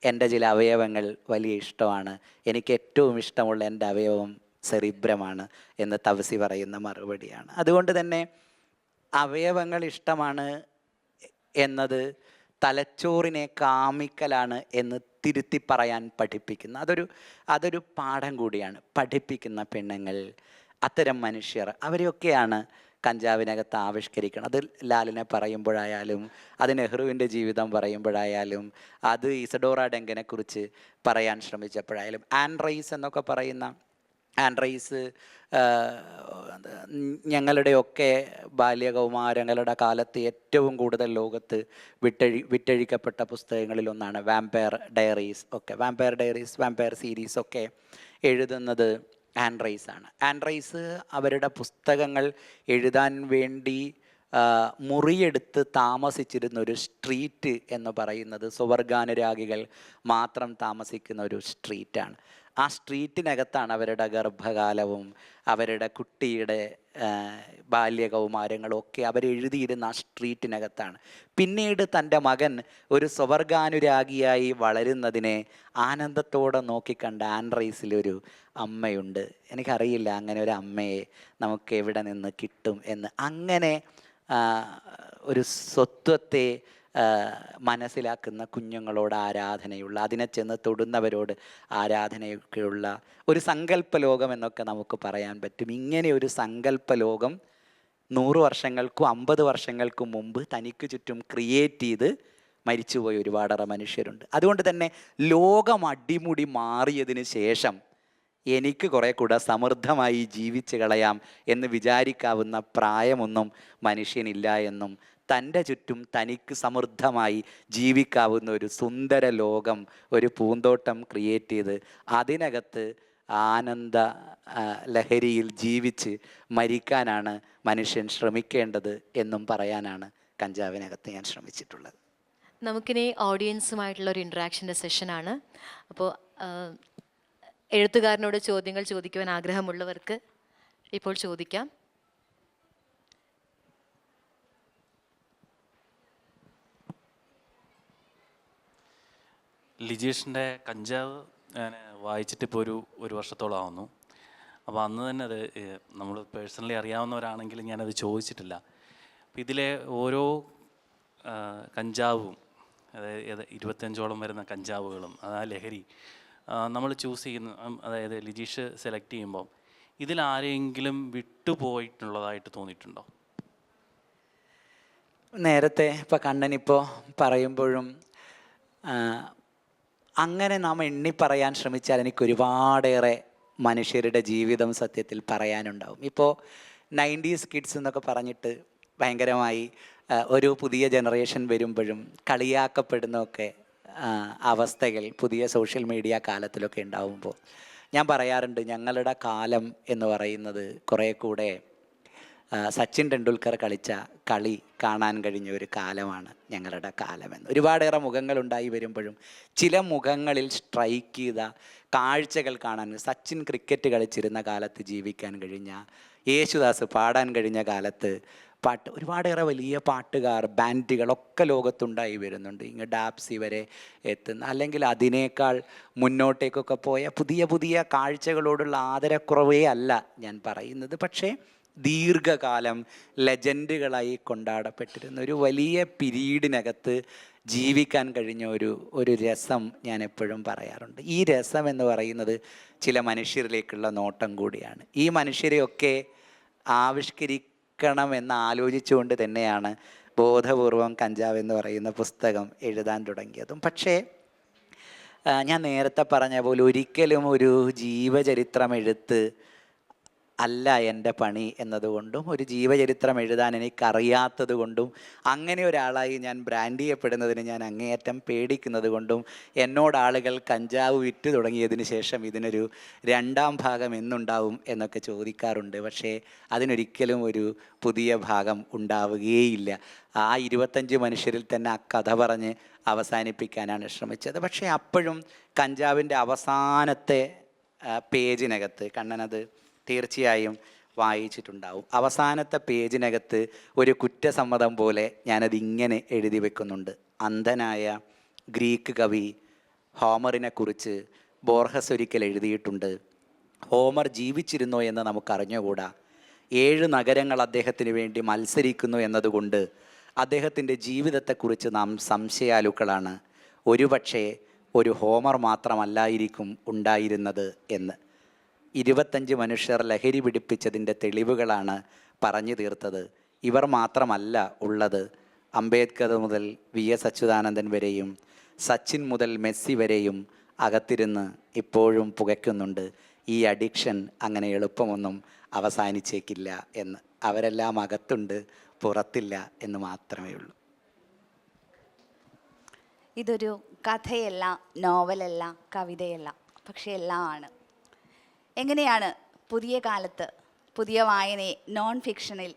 എൻ്റെ ചില അവയവങ്ങൾ വലിയ ഇഷ്ടമാണ്, എനിക്ക് ഏറ്റവും ഇഷ്ടമുള്ള എൻ്റെ അവയവം സെറിബ്രമാണ് എന്ന് തപസി പറയുന്ന മറുപടിയാണ്. അതുകൊണ്ട് തന്നെ അവയവങ്ങൾ ഇഷ്ടമാണ് എന്നത് തലച്ചോറിനെ കാമിക്കലാണ് എന്ന് തിരുത്തി പറയാൻ പഠിപ്പിക്കുന്ന, അതൊരു പാഠം കൂടിയാണ്. പഠിപ്പിക്കുന്ന പെണ്ണുങ്ങൾ, അത്തരം മനുഷ്യർ, അവരെയൊക്കെയാണ് കഞ്ചാവിനകത്ത് ആവിഷ്കരിക്കണം. അത് ലാലിനെ പറയുമ്പോഴായാലും, അത് നെഹ്റുവിൻ്റെ ജീവിതം പറയുമ്പോഴായാലും, അത് ഇസഡോറ ഡെങ്കനെ കുറിച്ച് പറയാൻ ശ്രമിച്ചപ്പോഴായാലും, ആൻ റൈസ് എന്നൊക്കെ പറയുന്ന ആൻ റൈസ് ഞങ്ങളുടെയൊക്കെ ബാല്യകൗമാരങ്ങളുടെ കാലത്ത് ഏറ്റവും കൂടുതൽ ലോകത്ത് വിറ്റഴിക്കപ്പെട്ട പുസ്തകങ്ങളിലൊന്നാണ് വാമ്പയർ ഡയറീസ് ഒക്കെ. വാമ്പയർ സീരീസ് ഒക്കെ എഴുതുന്നത് ആൻ റൈസ് ആണ്. ആൻ റൈസ് അവരുടെ പുസ്തകങ്ങൾ എഴുതാൻ വേണ്ടി മുറിയെടുത്ത് താമസിച്ചിരുന്ന ഒരു സ്ട്രീറ്റ് എന്ന് പറയുന്നത് സുവർഗാനുരാഗികൾ മാത്രം താമസിക്കുന്ന ഒരു സ്ട്രീറ്റാണ്. ആ സ്ട്രീറ്റിനകത്താണ് അവരുടെ ഗർഭകാലവും അവരുടെ കുട്ടിയുടെ ബാല്യകൗമാരങ്ങളും ഒക്കെ അവരെഴുതിയിരുന്ന ആ സ്ട്രീറ്റിനകത്താണ്. പിന്നീട് തൻ്റെ മകൻ ഒരു സ്വവർഗാനുരാഗിയായി വളരുന്നതിനെ ആനന്ദത്തോടെ നോക്കിക്കണ്ട ആൻ റൈസിലൊരു അമ്മയുണ്ട്. എനിക്കറിയില്ല അങ്ങനെ ഒരു അമ്മയെ നമുക്ക് എവിടെ നിന്ന് കിട്ടും എന്ന്. അങ്ങനെ ഒരു സ്വത്വത്തെ മനസ്സിലാക്കുന്ന കുഞ്ഞുങ്ങളോട് ആരാധനയുള്ള, അതിനെ ചെന്ന് തൊടുന്നവരോട് ആരാധനയൊക്കെയുള്ള ഒരു സങ്കല്പ ലോകം എന്നൊക്കെ നമുക്ക് പറയാൻ പറ്റും. ഇങ്ങനെ ഒരു സങ്കല്പ ലോകം 100 വർഷങ്ങൾക്കും 50 വർഷങ്ങൾക്കും മുമ്പ് തനിക്ക് ചുറ്റും ക്രിയേറ്റ് ചെയ്ത് മരിച്ചുപോയ ഒരുപാടേറെ മനുഷ്യരുണ്ട്. അതുകൊണ്ട് തന്നെ ലോകം അടിമുടി മാറിയതിന് ശേഷം എനിക്ക് കുറേ കൂടെ സമൃദ്ധമായി ജീവിച്ച് കളയാം എന്ന് വിചാരിക്കാവുന്ന പ്രായമൊന്നും മനുഷ്യനില്ല എന്നും തൻ്റെ ചുറ്റും തനിക്ക് സമൃദ്ധമായി ജീവിക്കാവുന്ന ഒരു സുന്ദര ലോകം, ഒരു പൂന്തോട്ടം ക്രിയേറ്റ് ചെയ്ത് അതിനകത്ത് ആനന്ദ ലഹരിയിൽ ജീവിച്ച് മരിക്കാനാണ് മനുഷ്യൻ ശ്രമിക്കേണ്ടത് എന്നും പറയാനാണ് കഞ്ചാവിനകത്ത് ഞാൻ ശ്രമിച്ചിട്ടുള്ളത്. നമുക്കിനി ഓഡിയൻസുമായിട്ടുള്ള ഒരു ഇൻട്രാക്ഷൻ്റെ സെഷനാണ്. അപ്പോൾ എഴുത്തുകാരനോട് ചോദ്യങ്ങൾ ചോദിക്കുവാൻ ആഗ്രഹമുള്ളവർക്ക് ഇപ്പോൾ ചോദിക്കാം. ലിജീഷിൻ്റെ കഞ്ചാവ് ഞാൻ വായിച്ചിട്ടിപ്പോൾ ഒരു വർഷത്തോളം ആവുന്നു. അപ്പോൾ അന്ന് തന്നെ അത് നമ്മൾ പേഴ്സണലി അറിയാവുന്നവരാണെങ്കിലും ഞാനത് ചോദിച്ചിട്ടില്ല. അപ്പോൾ ഇതിലെ ഓരോ കഞ്ചാവും, അതായത് 25ഓളം വരുന്ന കഞ്ചാവുകളും ആ ലഹരി നമ്മൾ ചൂസ് ചെയ്യുന്ന, അതായത് ലിജീഷ് സെലക്ട് ചെയ്യുമ്പോൾ ഇതിലാരെങ്കിലും വിട്ടുപോയിട്ടുള്ളതായിട്ട് തോന്നിയിട്ടുണ്ടോ? നേരത്തെ ഇപ്പോൾ കണ്ണനിപ്പോൾ പറയുമ്പോഴും അങ്ങനെ നാം എണ്ണി പറയാൻ ശ്രമിച്ചാൽ എനിക്ക് ഒരുപാടേറെ മനുഷ്യരുടെ ജീവിതം സത്യത്തിൽ പറയാനുണ്ടാവും. ഇപ്പോൾ 90s കിഡ്സ് എന്നൊക്കെ പറഞ്ഞിട്ട് ഭയങ്കരമായി ഒരു പുതിയ ജനറേഷൻ വരുമ്പോഴും കളിയാക്കപ്പെടുന്നൊക്കെ അവസ്ഥകൾ പുതിയ സോഷ്യൽ മീഡിയ കാലത്തിലൊക്കെ ഉണ്ടാവുമ്പോൾ ഞാൻ പറയാറുണ്ട്, ഞങ്ങളുടെ കാലം എന്ന് പറയുന്നത് കുറേ കൂടെ സച്ചിൻ ടെണ്ടുൽക്കർ കളിച്ച കളി കാണാൻ കഴിഞ്ഞ ഒരു കാലമാണ് ഞങ്ങളുടെ കാലമെന്ന്. ഒരുപാടേറെ മുഖങ്ങളുണ്ടായി വരുമ്പോഴും ചില മുഖങ്ങളിൽ സ്ട്രൈക്ക് ചെയ്ത കാഴ്ചകൾ കാണാൻ, സച്ചിൻ ക്രിക്കറ്റ് കളിച്ചിരുന്ന കാലത്ത് ജീവിക്കാൻ കഴിഞ്ഞ, യേശുദാസ് പാടാൻ കഴിഞ്ഞ കാലത്ത് പാട്ട്, ഒരുപാടേറെ വലിയ പാട്ടുകാർ, ബാൻഡുകളൊക്കെ ലോകത്തുണ്ടായി വരുന്നുണ്ട്. ഇങ്ങ് ഡാപ്സി വരെ എത്തുന്ന, അല്ലെങ്കിൽ അതിനേക്കാൾ മുന്നോട്ടേക്കൊക്കെ പോയ പുതിയ പുതിയ കാഴ്ചകളോടുള്ള ആദരക്കുറവേ അല്ല ഞാൻ പറയുന്നത്. പക്ഷേ ദീർഘകാലം ലെജൻഡുകളായി കൊണ്ടാടപ്പെട്ടിരുന്ന ഒരു വലിയ പീരീഡിനകത്ത് ജീവിക്കാൻ കഴിഞ്ഞ ഒരു രസം ഞാൻ എപ്പോഴും പറയാറുണ്ട്. ഈ രസം എന്ന് പറയുന്നത് ചില മനുഷ്യരിലേക്കുള്ള നോട്ടം കൂടിയാണ്. ഈ മനുഷ്യരെയൊക്കെ ആവിഷ്കരിക്കണമെന്ന് ആലോചിച്ചുകൊണ്ട് തന്നെയാണ് ബോധപൂർവം കഞ്ചാവ് എന്ന് പറയുന്ന പുസ്തകം എഴുതാൻ തുടങ്ങിയതും. പക്ഷേ ഞാൻ നേരത്തെ പറഞ്ഞ പോലെ ഒരിക്കലും ഒരു ജീവചരിത്രം എഴുത്ത് അല്ല എൻ്റെ പണി എന്നതുകൊണ്ടും, ഒരു ജീവചരിത്രം എഴുതാൻ എനിക്കറിയാത്തത് കൊണ്ടും, അങ്ങനെ ഒരാളായി ഞാൻ ബ്രാൻഡ് ചെയ്യപ്പെടുന്നതിന് ഞാൻ അങ്ങേയറ്റം പേടിക്കുന്നത് കൊണ്ടും, എന്നോടാളുകൾ കഞ്ചാവ് വിറ്റ് തുടങ്ങിയതിന് ശേഷം ഇതിനൊരു 2ാം ഭാഗം എന്നുണ്ടാവും എന്നൊക്കെ ചോദിക്കാറുണ്ട്. പക്ഷേ അതിനൊരിക്കലും ഒരു പുതിയ ഭാഗം ഉണ്ടാവുകയേയില്ല. ആ 25 മനുഷ്യരിൽ തന്നെ ആ കഥ പറഞ്ഞ് അവസാനിപ്പിക്കാനാണ് ശ്രമിച്ചത്. പക്ഷേ അപ്പോഴും കഞ്ചാവിൻ്റെ അവസാനത്തെ പേജിനകത്ത്, കണ്ണനത് തീർച്ചയായും വായിച്ചിട്ടുണ്ടാവും, അവസാനത്തെ പേജിനകത്ത് ഒരു കുറ്റസമ്മതം പോലെ ഞാനതിങ്ങനെ എഴുതി വെക്കുന്നുണ്ട്. അന്ധനായ ഗ്രീക്ക് കവി ഹോമറിനെ കുറിച്ച് ബോർഹസ് ഒരിക്കൽ എഴുതിയിട്ടുണ്ട്. ഹോമർ ജീവിച്ചിരുന്നോ എന്ന് നമുക്കറിഞ്ഞുകൂടാ. 7 നഗരങ്ങൾ അദ്ദേഹത്തിന് വേണ്ടി മത്സരിക്കുന്നു എന്നതുകൊണ്ട് അദ്ദേഹത്തിൻ്റെ ജീവിതത്തെക്കുറിച്ച് നാം സംശയാലുക്കളാണ്. ഒരുപക്ഷെ ഒരു ഹോമർ മാത്രമല്ലായിരിക്കും ഉണ്ടായിരുന്നത് എന്ന്. 25 മനുഷ്യർ ലഹരി പിടിപ്പിച്ചതിൻ്റെ തെളിവുകളാണ് പറഞ്ഞു തീർത്തത്. ഇവർ മാത്രമല്ല ഉള്ളത്. അംബേദ്കർ മുതൽ VS അച്യുതാനന്ദൻ വരെയും സച്ചിൻ മുതൽ മെസ്സി വരെയും അകത്തിരുന്ന് ഇപ്പോഴും പുകയ്ക്കുന്നുണ്ട്. ഈ അഡിക്ഷൻ അങ്ങനെ എളുപ്പമൊന്നും അവസാനിച്ചേക്കില്ല എന്ന്. അവരെല്ലാം അകത്തുണ്ട്, പുറത്തില്ല എന്ന് മാത്രമേ ഉള്ളൂ. ഇതൊരു കഥയല്ല, നോവലല്ല, കവിതയല്ല, പക്ഷേ എല്ലാം ആണ്. എങ്ങനെയാണ് പുതിയ കാലത്ത് പുതിയ വായനയെ നോൺ ഫിക്ഷനിൽ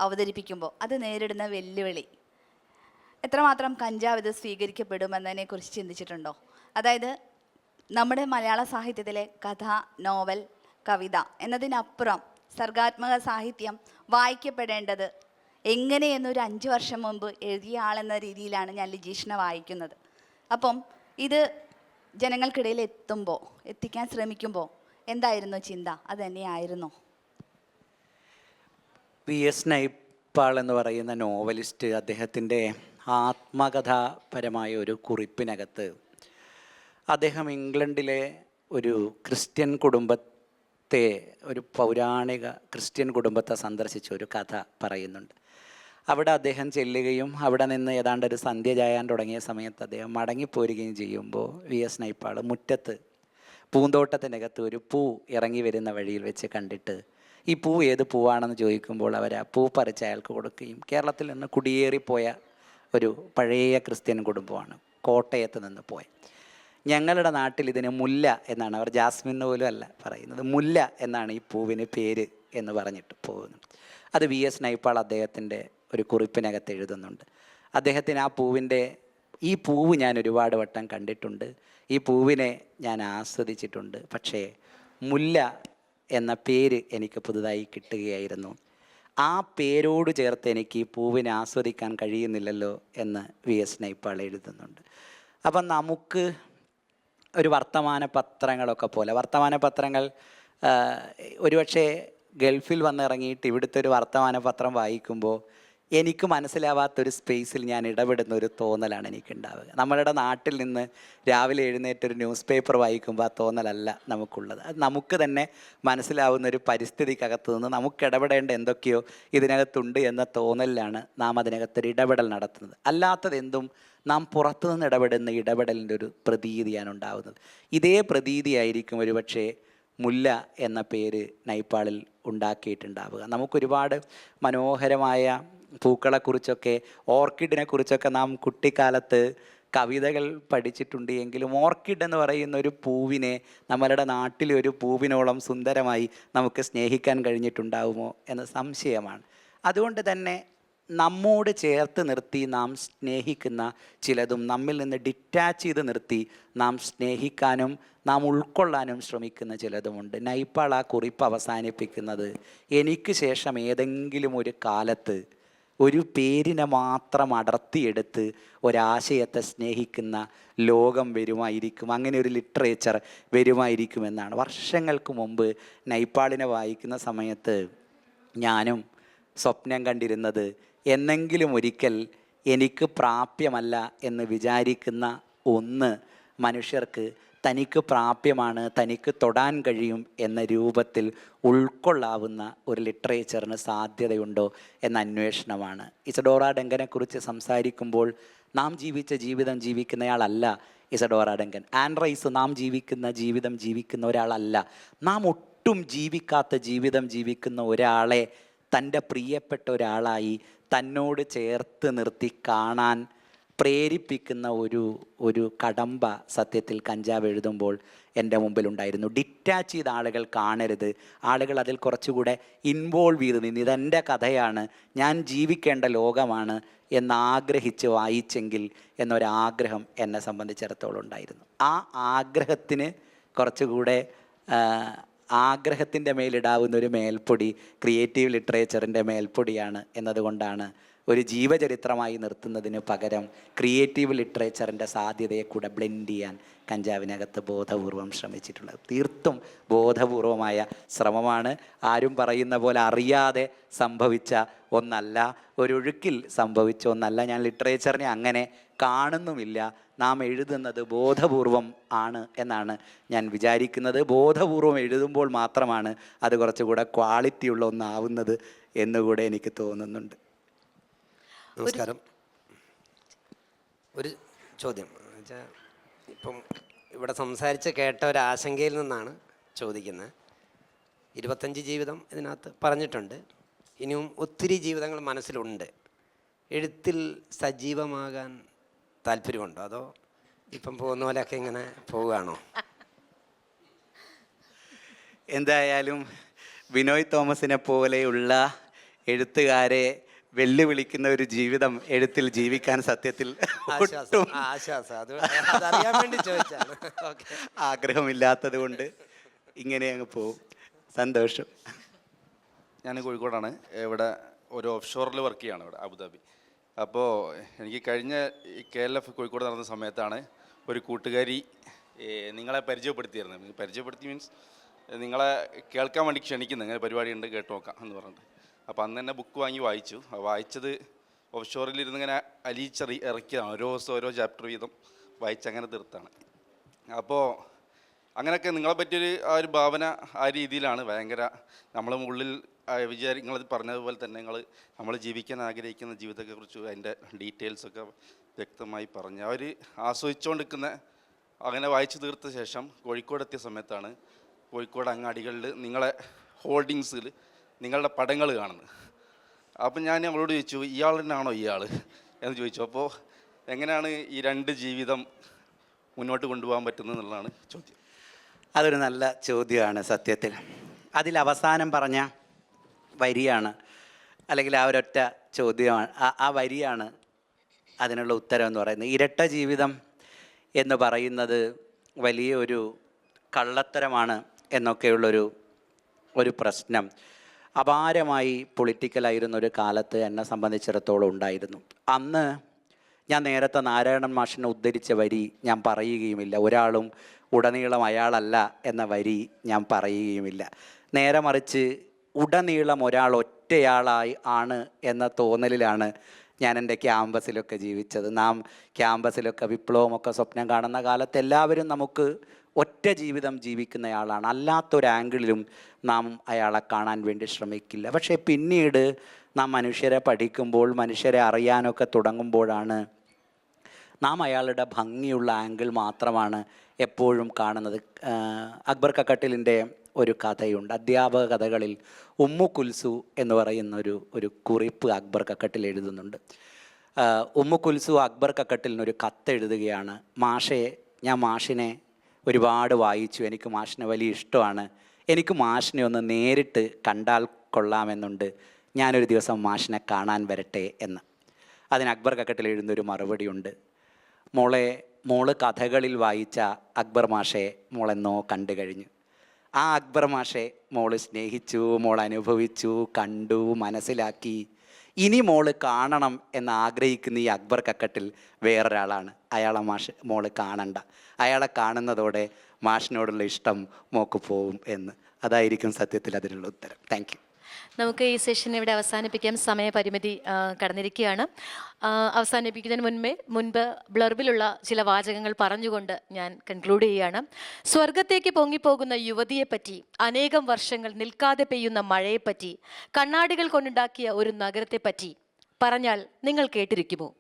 അവതരിപ്പിക്കുമ്പോൾ അത് നേരിടുന്ന വെല്ലുവിളി, എത്രമാത്രം കഞ്ചാവ് ഇത് സ്വീകരിക്കപ്പെടുമെന്നതിനെക്കുറിച്ച് ചിന്തിച്ചിട്ടുണ്ടോ? അതായത് നമ്മുടെ മലയാള സാഹിത്യത്തിലെ കഥ, നോവൽ, കവിത എന്നതിനപ്പുറം സർഗാത്മക സാഹിത്യം വായിക്കപ്പെടേണ്ടത് എങ്ങനെയെന്നൊരു 5 വർഷം മുമ്പ് എഴുതിയ ആളെന്ന രീതിയിലാണ് ഞാൻ ലിജീഷിനെ വായിക്കുന്നത്. അപ്പം ഇത് ജനങ്ങൾക്കിടയിൽ എത്തിക്കാൻ ശ്രമിക്കുമ്പോൾ എന്തായിരുന്നു ചിന്ത? അത് തന്നെയായിരുന്നോ? PS നൈപ്പാൾ എന്ന് പറയുന്ന നോവലിസ്റ്റ് അദ്ദേഹത്തിൻ്റെ ആത്മകഥാപരമായ ഒരു കുറിപ്പിനകത്ത് അദ്ദേഹം ഇംഗ്ലണ്ടിലെ ഒരു ക്രിസ്ത്യൻ കുടുംബത്തെ, ഒരു പൗരാണിക ക്രിസ്ത്യൻ കുടുംബത്തെ സന്ദർശിച്ച ഒരു കഥ പറയുന്നുണ്ട്. അവിടെ അദ്ദേഹം ചെല്ലുകയും അവിടെ നിന്ന് ഏതാണ്ട് ഒരു സന്ധ്യ ചായാൻ തുടങ്ങിയ സമയത്ത് അദ്ദേഹം മടങ്ങിപ്പോരുകയും ചെയ്യുമ്പോൾ വി എസ് നൈപ്പാൾ മുറ്റത്ത് പൂന്തോട്ടത്തിനകത്ത് ഒരു പൂ ഇറങ്ങി വരുന്ന വഴിയിൽ വെച്ച് കണ്ടിട്ട് ഈ പൂ ഏത് പൂവാണെന്ന് ചോദിക്കുമ്പോൾ അവർ ആ പൂ പറിച്ച് അയാൾക്ക് കൊടുക്കുകയും കേരളത്തിൽ നിന്ന് കുടിയേറിപ്പോയ ഒരു പഴയ ക്രിസ്ത്യൻ കുടുംബമാണ്, കോട്ടയത്ത് നിന്ന് പോയ. ഞങ്ങളുടെ നാട്ടിൽ ഇതിന് മുല്ല എന്നാണ്, അവർ ജാസ്മിൻ പോലും അല്ല പറയുന്നത്, മുല്ല എന്നാണ് ഈ പൂവിന് പേര് എന്ന് പറഞ്ഞിട്ട് പോകുന്നു. അത് വി എസ് നൈപ്പാൾ അദ്ദേഹത്തിൻ്റെ ഒരു കുറിപ്പിനകത്ത് എഴുതുന്നുണ്ട്. അദ്ദേഹത്തിന് ആ പൂവിൻ്റെ ഈ പൂവ് ഞാൻ ഒരുപാട് വട്ടം കണ്ടിട്ടുണ്ട്, ഈ പൂവിനെ ഞാൻ ആസ്വദിച്ചിട്ടുണ്ട്, പക്ഷേ മുല്ല എന്ന പേര് എനിക്ക് പുതുതായി കിട്ടുകയായിരുന്നു. ആ പേരോട് ചേർത്ത് എനിക്ക് ഈ പൂവിനെ ആസ്വദിക്കാൻ കഴിയുന്നില്ലല്ലോ എന്ന് വി എസ് നൈപ്പാൾ എഴുതുന്നുണ്ട്. അപ്പം നമുക്ക് ഒരു വർത്തമാന പത്രങ്ങളൊക്കെ പോലെ, വർത്തമാന പത്രങ്ങൾ ഒരുപക്ഷെ ഗൾഫിൽ വന്നിറങ്ങിയിട്ട് ഇവിടുത്തെ ഒരു വർത്തമാന പത്രം വായിക്കുമ്പോൾ എനിക്ക് മനസ്സിലാവാത്തൊരു സ്പേസിൽ ഞാൻ ഇടപെടുന്ന ഒരു തോന്നലാണ് എനിക്കുണ്ടാവുക. നമ്മളുടെ നാട്ടിൽ നിന്ന് രാവിലെ എഴുന്നേറ്റൊരു ന്യൂസ് പേപ്പർ വായിക്കുമ്പോൾ ആ തോന്നലല്ല നമുക്കുള്ളത്. അത് നമുക്ക് തന്നെ മനസ്സിലാവുന്ന ഒരു പരിസ്ഥിതിക്കകത്ത് നിന്ന് നമുക്ക് ഇടപെടേണ്ട എന്തൊക്കെയോ ഇതിനകത്തുണ്ട് എന്ന തോന്നലിലാണ് നാം അതിനകത്തൊരു ഇടപെടൽ നടത്തുന്നത്. അല്ലാത്തതെന്തും നാം പുറത്തുനിന്ന് ഇടപെടുന്ന ഇടപെടലിൻ്റെ ഒരു പ്രതീതിയാണ് ഉണ്ടാവുന്നത്. ഇതേ പ്രതീതിയായിരിക്കും ഒരുപക്ഷെ മുല്ല എന്ന പേര് നൈപ്പാളിൽ ഉണ്ടാക്കിയിട്ടുണ്ടാവുക. നമുക്കൊരുപാട് മനോഹരമായ പൂക്കളെക്കുറിച്ചൊക്കെ, ഓർക്കിഡിനെ കുറിച്ചൊക്കെ നാം കുട്ടിക്കാലത്ത് കവിതകൾ പഠിച്ചിട്ടുണ്ട് എങ്കിലും ഓർക്കിഡ് എന്ന് പറയുന്ന ഒരു പൂവിനെ നമ്മളുടെ നാട്ടിലെ ഒരു പൂവിനോളം സുന്ദരമായി നമുക്ക് സ്നേഹിക്കാൻ കഴിഞ്ഞിട്ടുണ്ടാവുമോ എന്ന സംശയമാണ്. അതുകൊണ്ട് തന്നെ നമ്മോട് ചേർത്ത് നിർത്തി നാം സ്നേഹിക്കുന്ന ചിലതും നമ്മിൽ നിന്ന് ഡിറ്റാച്ച് ചെയ്ത് നിർത്തി നാം സ്നേഹിക്കാനും നാം ഉൾക്കൊള്ളാനും ശ്രമിക്കുന്ന ചിലതുമുണ്ട്. നൈപ്പാൾ ആ കുറിപ്പ് അവസാനിപ്പിക്കുന്നത്, എനിക്ക് ശേഷം ഏതെങ്കിലും ഒരു കാലത്ത് ഒരു പേരിനെ മാത്രം അടർത്തിയെടുത്ത് ഒരാശയത്തെ സ്നേഹിക്കുന്ന ലോകം വരുമായിരിക്കും, അങ്ങനെ ഒരു ലിറ്ററേച്ചർ വരുമായിരിക്കുമെന്നാണ്. വർഷങ്ങൾക്ക് മുമ്പ് നൈപ്പാളിനെ വായിക്കുന്ന സമയത്ത് ഞാനും സ്വപ്നം കണ്ടിരുന്നത് എന്നെങ്കിലും ഒരിക്കൽ എനിക്ക് പ്രാപ്യമല്ല എന്ന് വിചാരിക്കുന്ന ഒന്ന് മനുഷ്യർക്ക് തനിക്ക് പ്രാപ്യമാണ്, തനിക്ക് തൊടാൻ കഴിയും എന്ന രൂപത്തിൽ ഉൾക്കൊള്ളാവുന്ന ഒരു ലിറ്ററേച്ചറിന് സാധ്യതയുണ്ടോ എന്ന അന്വേഷണമാണ്. ഇസഡോറ ഡങ്കനെക്കുറിച്ച് സംസാരിക്കുമ്പോൾ നാം ജീവിച്ച ജീവിതം ജീവിക്കുന്നയാളല്ല ഇസഡോറ ഡങ്കൻ. ആൻ റൈസ് നാം ജീവിക്കുന്ന ജീവിതം ജീവിക്കുന്ന ഒരാളല്ല. നാം ഒട്ടും ജീവിക്കാത്ത ജീവിതം ജീവിക്കുന്ന ഒരാളെ തൻ്റെ പ്രിയപ്പെട്ട ഒരാളായി തന്നോട് ചേർത്ത് നിർത്തി കാണാൻ പ്രേരിപ്പിക്കുന്ന ഒരു കടമ്പ സത്യത്തിൽ കഞ്ചാവ് എഴുതുമ്പോൾ എൻ്റെ മുമ്പിലുണ്ടായിരുന്നു. ഡിറ്റാച്ച് ചെയ്ത ആളുകൾ കാണരുത്, ആളുകൾ അതിൽ കുറച്ചുകൂടെ ഇൻവോൾവ് ചെയ്ത് നിന്ന് ഇതെൻ്റെ കഥയാണ്, ഞാൻ ജീവിക്കേണ്ട ലോകമാണ് എന്നാഗ്രഹിച്ച് വായിച്ചെങ്കിൽ എന്നൊരാഗ്രഹം എന്നെ സംബന്ധിച്ചിടത്തോളം ഉണ്ടായിരുന്നു. ആ ആഗ്രഹത്തിന് കുറച്ചുകൂടെ ആഗ്രഹത്തിൻ്റെ മേലിടാവുന്ന ഒരു മേൽപ്പൊടി ക്രിയേറ്റീവ് ലിറ്ററേച്ചറിൻ്റെ മേൽപ്പൊടിയാണ് എന്നതുകൊണ്ടാണ് ഒരു ജീവചരിത്രമായി നിർത്തുന്നതിന് പകരം ക്രിയേറ്റീവ് ലിറ്ററേച്ചറിൻ്റെ സാധ്യതയെ കൂടെ ബ്ലെൻഡ് ചെയ്യാൻ കഞ്ചാവിനകത്ത് ബോധപൂർവം ശ്രമിച്ചിട്ടുള്ളത്. തീർത്തും ബോധപൂർവമായ ശ്രമമാണ്. ആരും പറയുന്ന പോലെ അറിയാതെ സംഭവിച്ച ഒന്നല്ല, ഒരൊഴുക്കിൽ സംഭവിച്ച ഒന്നല്ല. ഞാൻ ലിറ്ററേച്ചറിനെ അങ്ങനെ കാണുന്നുമില്ല. നാം എഴുതുന്നത് ബോധപൂർവം ആണ് എന്നാണ് ഞാൻ വിചാരിക്കുന്നത്. ബോധപൂർവം എഴുതുമ്പോൾ മാത്രമാണ് അത് കുറച്ചുകൂടെ ക്വാളിറ്റിയുള്ള ഒന്നാവുന്നത് എന്നുകൂടെ എനിക്ക് തോന്നുന്നുണ്ട്. നമസ്കാരം. ഒരു ചോദ്യം വെച്ചാൽ ഇപ്പം ഇവിടെ സംസാരിച്ച് കേട്ട ഒരു ആശങ്കയിൽ നിന്നാണ് ചോദിക്കുന്നത്. 25 ജീവിതം ഇതിനകത്ത് പറഞ്ഞിട്ടുണ്ട്, ഇനിയും ഒത്തിരി ജീവിതങ്ങൾ മനസ്സിലുണ്ട്. എഴുത്തിൽ സജീവമാകാൻ താല്പര്യമുണ്ടോ, അതോ ഇപ്പം പോകുന്ന പോലെയൊക്കെ ഇങ്ങനെ പോവുകയാണോ? എന്തായാലും ബിനോയ് തോമസിനെ പോലെയുള്ള എഴുത്തുകാരെ വെല്ലുവിളിക്കുന്ന ഒരു ജീവിതം എഴുത്തിൽ ജീവിക്കാൻ സത്യത്തിൽ അതറിയാൻ വേണ്ടി ചോദിച്ചാണ്. ആഗ്രഹമില്ലാത്തത് കൊണ്ട് ഇങ്ങനെ അങ്ങ് പോവും. സന്തോഷം. ഞാൻ കോഴിക്കോടാണ്. ഇവിടെ ഒരു ഓഫ് ഷോറിൽ വർക്ക് ചെയ്യാണ് ഇവിടെ അബുദാബി. അപ്പോൾ എനിക്ക് കഴിഞ്ഞ KLF കോഴിക്കോട് നടന്ന സമയത്താണ് ഒരു കൂട്ടുകാരി നിങ്ങളെ പരിചയപ്പെടുത്തിയിരുന്നത്. പരിചയപ്പെടുത്തി മീൻസ് നിങ്ങളെ കേൾക്കാൻ വേണ്ടി ക്ഷണിക്കുന്നത്, ഇങ്ങനെ പരിപാടി ഉണ്ട് കേട്ട് നോക്കാം എന്ന് പറഞ്ഞിട്ട്. അപ്പോൾ അന്ന് തന്നെ ബുക്ക് വാങ്ങി വായിച്ചു. വായിച്ചത് ഓഫ് ഷോറിലിരുന്ന് ഇങ്ങനെ ഇറക്കിയതാണ്. ഓരോ ദിവസം ഓരോ ചാപ്റ്റർ വീതം വായിച്ചങ്ങനെ തീർത്താണ്. അപ്പോൾ അങ്ങനെയൊക്കെ നിങ്ങളെ പറ്റിയൊരു ആ ഒരു ഭാവന ആ രീതിയിലാണ്. ഭയങ്കര നമ്മളെ ഉള്ളിൽ നിങ്ങളത് പറഞ്ഞതുപോലെ തന്നെ നമ്മൾ ജീവിക്കാൻ ആഗ്രഹിക്കുന്ന ജീവിതത്തെക്കുറിച്ച് അതിൻ്റെ ഡീറ്റെയിൽസൊക്കെ വ്യക്തമായി പറഞ്ഞ് അവർ ആസ്വദിച്ചുകൊണ്ടിരിക്കുന്ന അങ്ങനെ വായിച്ചു തീർത്ത ശേഷം കോഴിക്കോട് എത്തിയ സമയത്താണ് കോഴിക്കോട് അങ്ങാടികളിൽ നിങ്ങളെ ഹോൾഡിങ്സിൽ നിങ്ങളുടെ പടങ്ങൾ കാണുന്നത്. അപ്പം ഞാൻ ഞങ്ങളോട് ചോദിച്ചു, ഇയാൾ തന്നെയാണോ ഇയാൾ എന്ന് ചോദിച്ചു. അപ്പോൾ എങ്ങനെയാണ് ഈ രണ്ട് ജീവിതം മുന്നോട്ട് കൊണ്ടുപോകാൻ പറ്റുന്നത് എന്നുള്ളതാണ് ചോദ്യം. അതൊരു നല്ല ചോദ്യമാണ് സത്യത്തിൽ. അതിലവസാനം പറഞ്ഞ വരിയാണ്, അല്ലെങ്കിൽ ആ ഒരൊറ്റ ചോദ്യമാണ്, ആ വരിയാണ് അതിനുള്ള ഉത്തരം എന്ന് പറയുന്നത്. ഇരട്ട ജീവിതം എന്ന് പറയുന്നത് വലിയ ഒരു കള്ളത്തരമാണ് എന്നൊക്കെയുള്ളൊരു പ്രശ്നം അപാരമായി പൊളിറ്റിക്കലായിരുന്ന ഒരു കാലത്ത് എന്നെ സംബന്ധിച്ചിടത്തോളം ഉണ്ടായിരുന്നു. അന്ന് ഞാൻ നേരത്തെ നാരായണൻ മാഷിനെ ഉദ്ധരിച്ച വരി ഞാൻ പറയുകയുമില്ല. ഒരാളും ഉടനീളം അയാളല്ല എന്ന വരി ഞാൻ പറയുകയുമില്ല. നേരെ മറിച്ച് ഉടനീളം ഒരാൾ ഒറ്റയാളായി ആണ് എന്ന തോന്നലിലാണ് ഞാൻ എൻ്റെ ക്യാമ്പസിലൊക്കെ ജീവിച്ചത്. നാം ക്യാമ്പസിലൊക്കെ വിപ്ലവമൊക്കെ സ്വപ്നം കാണുന്ന കാലത്ത് എല്ലാവരും നമുക്ക് ഒറ്റ ജീവിതം ജീവിക്കുന്നയാളാണ്. അല്ലാത്തൊരു ആംഗിളിലും നാം അയാളെ കാണാൻ വേണ്ടി ശ്രമിക്കില്ല. പക്ഷേ പിന്നീട് നാം മനുഷ്യരെ പഠിക്കുമ്പോൾ, മനുഷ്യരെ അറിയാനൊക്കെ തുടങ്ങുമ്പോഴാണ് നാം അയാളുടെ ഭംഗിയുള്ള ആംഗിൾ മാത്രമാണ് എപ്പോഴും കാണുന്നത്. അക്ബർ കക്കട്ടിലിൻ്റെ ഒരു കഥയുണ്ട്. അധ്യാപക കഥകളിൽ ഉമ്മു കുൽസു എന്ന് പറയുന്ന ഒരു കുറിപ്പ് അക്ബർ കക്കട്ടിൽ എഴുതുന്നുണ്ട്. ഉമ്മു കുൽസു അക്ബർ കക്കട്ടിലിനൊരു കത്തെഴുതുകയാണ്. മാഷെ, ഞാൻ മാഷിനെ ഒരുപാട് വായിച്ചു, എനിക്ക് മാഷിനെ വലിയ ഇഷ്ടമാണ്, എനിക്ക് മാഷിനെ ഒന്ന് നേരിട്ട് കണ്ടാൽ കൊള്ളാമെന്നുണ്ട്, ഞാനൊരു ദിവസം മാഷിനെ കാണാൻ വരട്ടെ എന്ന്. അതിന് അക്ബർ കക്കട്ടിൽ എഴുതുന്നൊരു മറുപടിയുണ്ട്. മോള് കഥകളിൽ വായിച്ച അക്ബർ മാഷെ മോളെന്നോ കണ്ടു കഴിഞ്ഞു. ആ അക്ബർ മാഷെ മോള് സ്നേഹിച്ചു, മോൾ അനുഭവിച്ചു, കണ്ടു, മനസ്സിലാക്കി. ഇനി മോള് കാണണം എന്ന് ആഗ്രഹിക്കുന്ന ഈ അക്ബർ കക്കട്ടിൽ വേറൊരാളാണ്. അയാളെ മോള് കാണണ്ട. അയാളെ കാണുന്നതോടെ മാഷിനോടുള്ള ഇഷ്ടം മോക്ക് പോവും എന്ന്. അതായിരിക്കും സത്യത്തിൽ അതിനുള്ള ഉത്തരം. Thank you. നമുക്ക് ഈ സെഷൻ ഇവിടെ അവസാനിപ്പിക്കാം. സമയപരിമിതി കടന്നിരിക്കുകയാണ്. അവസാനിപ്പിക്കുന്നതിന് മുൻപ് ബ്ലർബിലുള്ള ചില വാചകങ്ങൾ പറഞ്ഞുകൊണ്ട് ഞാൻ കൺക്ലൂഡ് ചെയ്യുകയാണ്. സ്വർഗത്തേക്ക് പൊങ്ങിപ്പോകുന്ന യുവതിയെപ്പറ്റി, അനേകം വർഷങ്ങൾ നിൽക്കാതെ പെയ്യുന്ന മഴയെപ്പറ്റി, കണ്ണാടികൾ കൊണ്ടുണ്ടാക്കിയ ഒരു നഗരത്തെപ്പറ്റി പറഞ്ഞാൽ നിങ്ങൾ കേട്ടിരിക്കുമോ?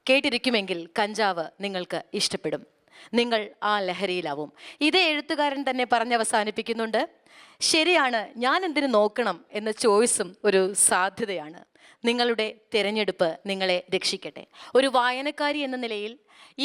കേട്ടിരിക്കുമെങ്കിൽ കഞ്ചാവ് നിങ്ങൾക്ക് ഇഷ്ടപ്പെടും. നിങ്ങൾ ആ ലഹരിയിലാവും. ഇതേ എഴുത്തുകാരൻ തന്നെ പറഞ്ഞവസാനിപ്പിക്കുന്നുണ്ട്, ശരിയാണ്, ഞാൻ എന്തിനു നോക്കണം എന്ന ചോയ്സും ഒരു സാധ്യതയാണ്. നിങ്ങളുടെ തിരഞ്ഞെടുപ്പ് നിങ്ങളെ രക്ഷിക്കട്ടെ. ഒരു വായനക്കാരി എന്ന നിലയിൽ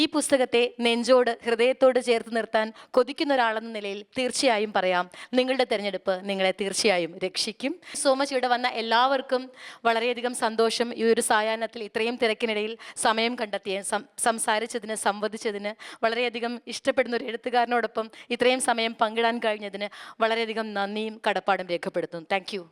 ഈ പുസ്തകത്തെ നെഞ്ചോട്, ഹൃദയത്തോട് ചേർത്ത് നിർത്താൻ കൊതിക്കുന്ന ഒരാളെന്ന നിലയിൽ തീർച്ചയായും പറയാം, നിങ്ങളുടെ തിരഞ്ഞെടുപ്പ് നിങ്ങളെ തീർച്ചയായും രക്ഷിക്കും. So much. ഇവിടെ വന്ന എല്ലാവർക്കും വളരെയധികം സന്തോഷം. ഈ ഒരു സായാഹ്നത്തിൽ ഇത്രയും തിരക്കിനിടയിൽ സമയം കണ്ടെത്തിയ, സംസാരിച്ചതിന്, സംവദിച്ചതിന്, വളരെയധികം ഇഷ്ടപ്പെടുന്ന ഒരു എഴുത്തുകാരനോടൊപ്പം ഇത്രയും സമയം പങ്കിടാൻ കഴിഞ്ഞതിന് വളരെയധികം നന്ദിയും കടപ്പാടും രേഖപ്പെടുത്തുന്നു. Thank you.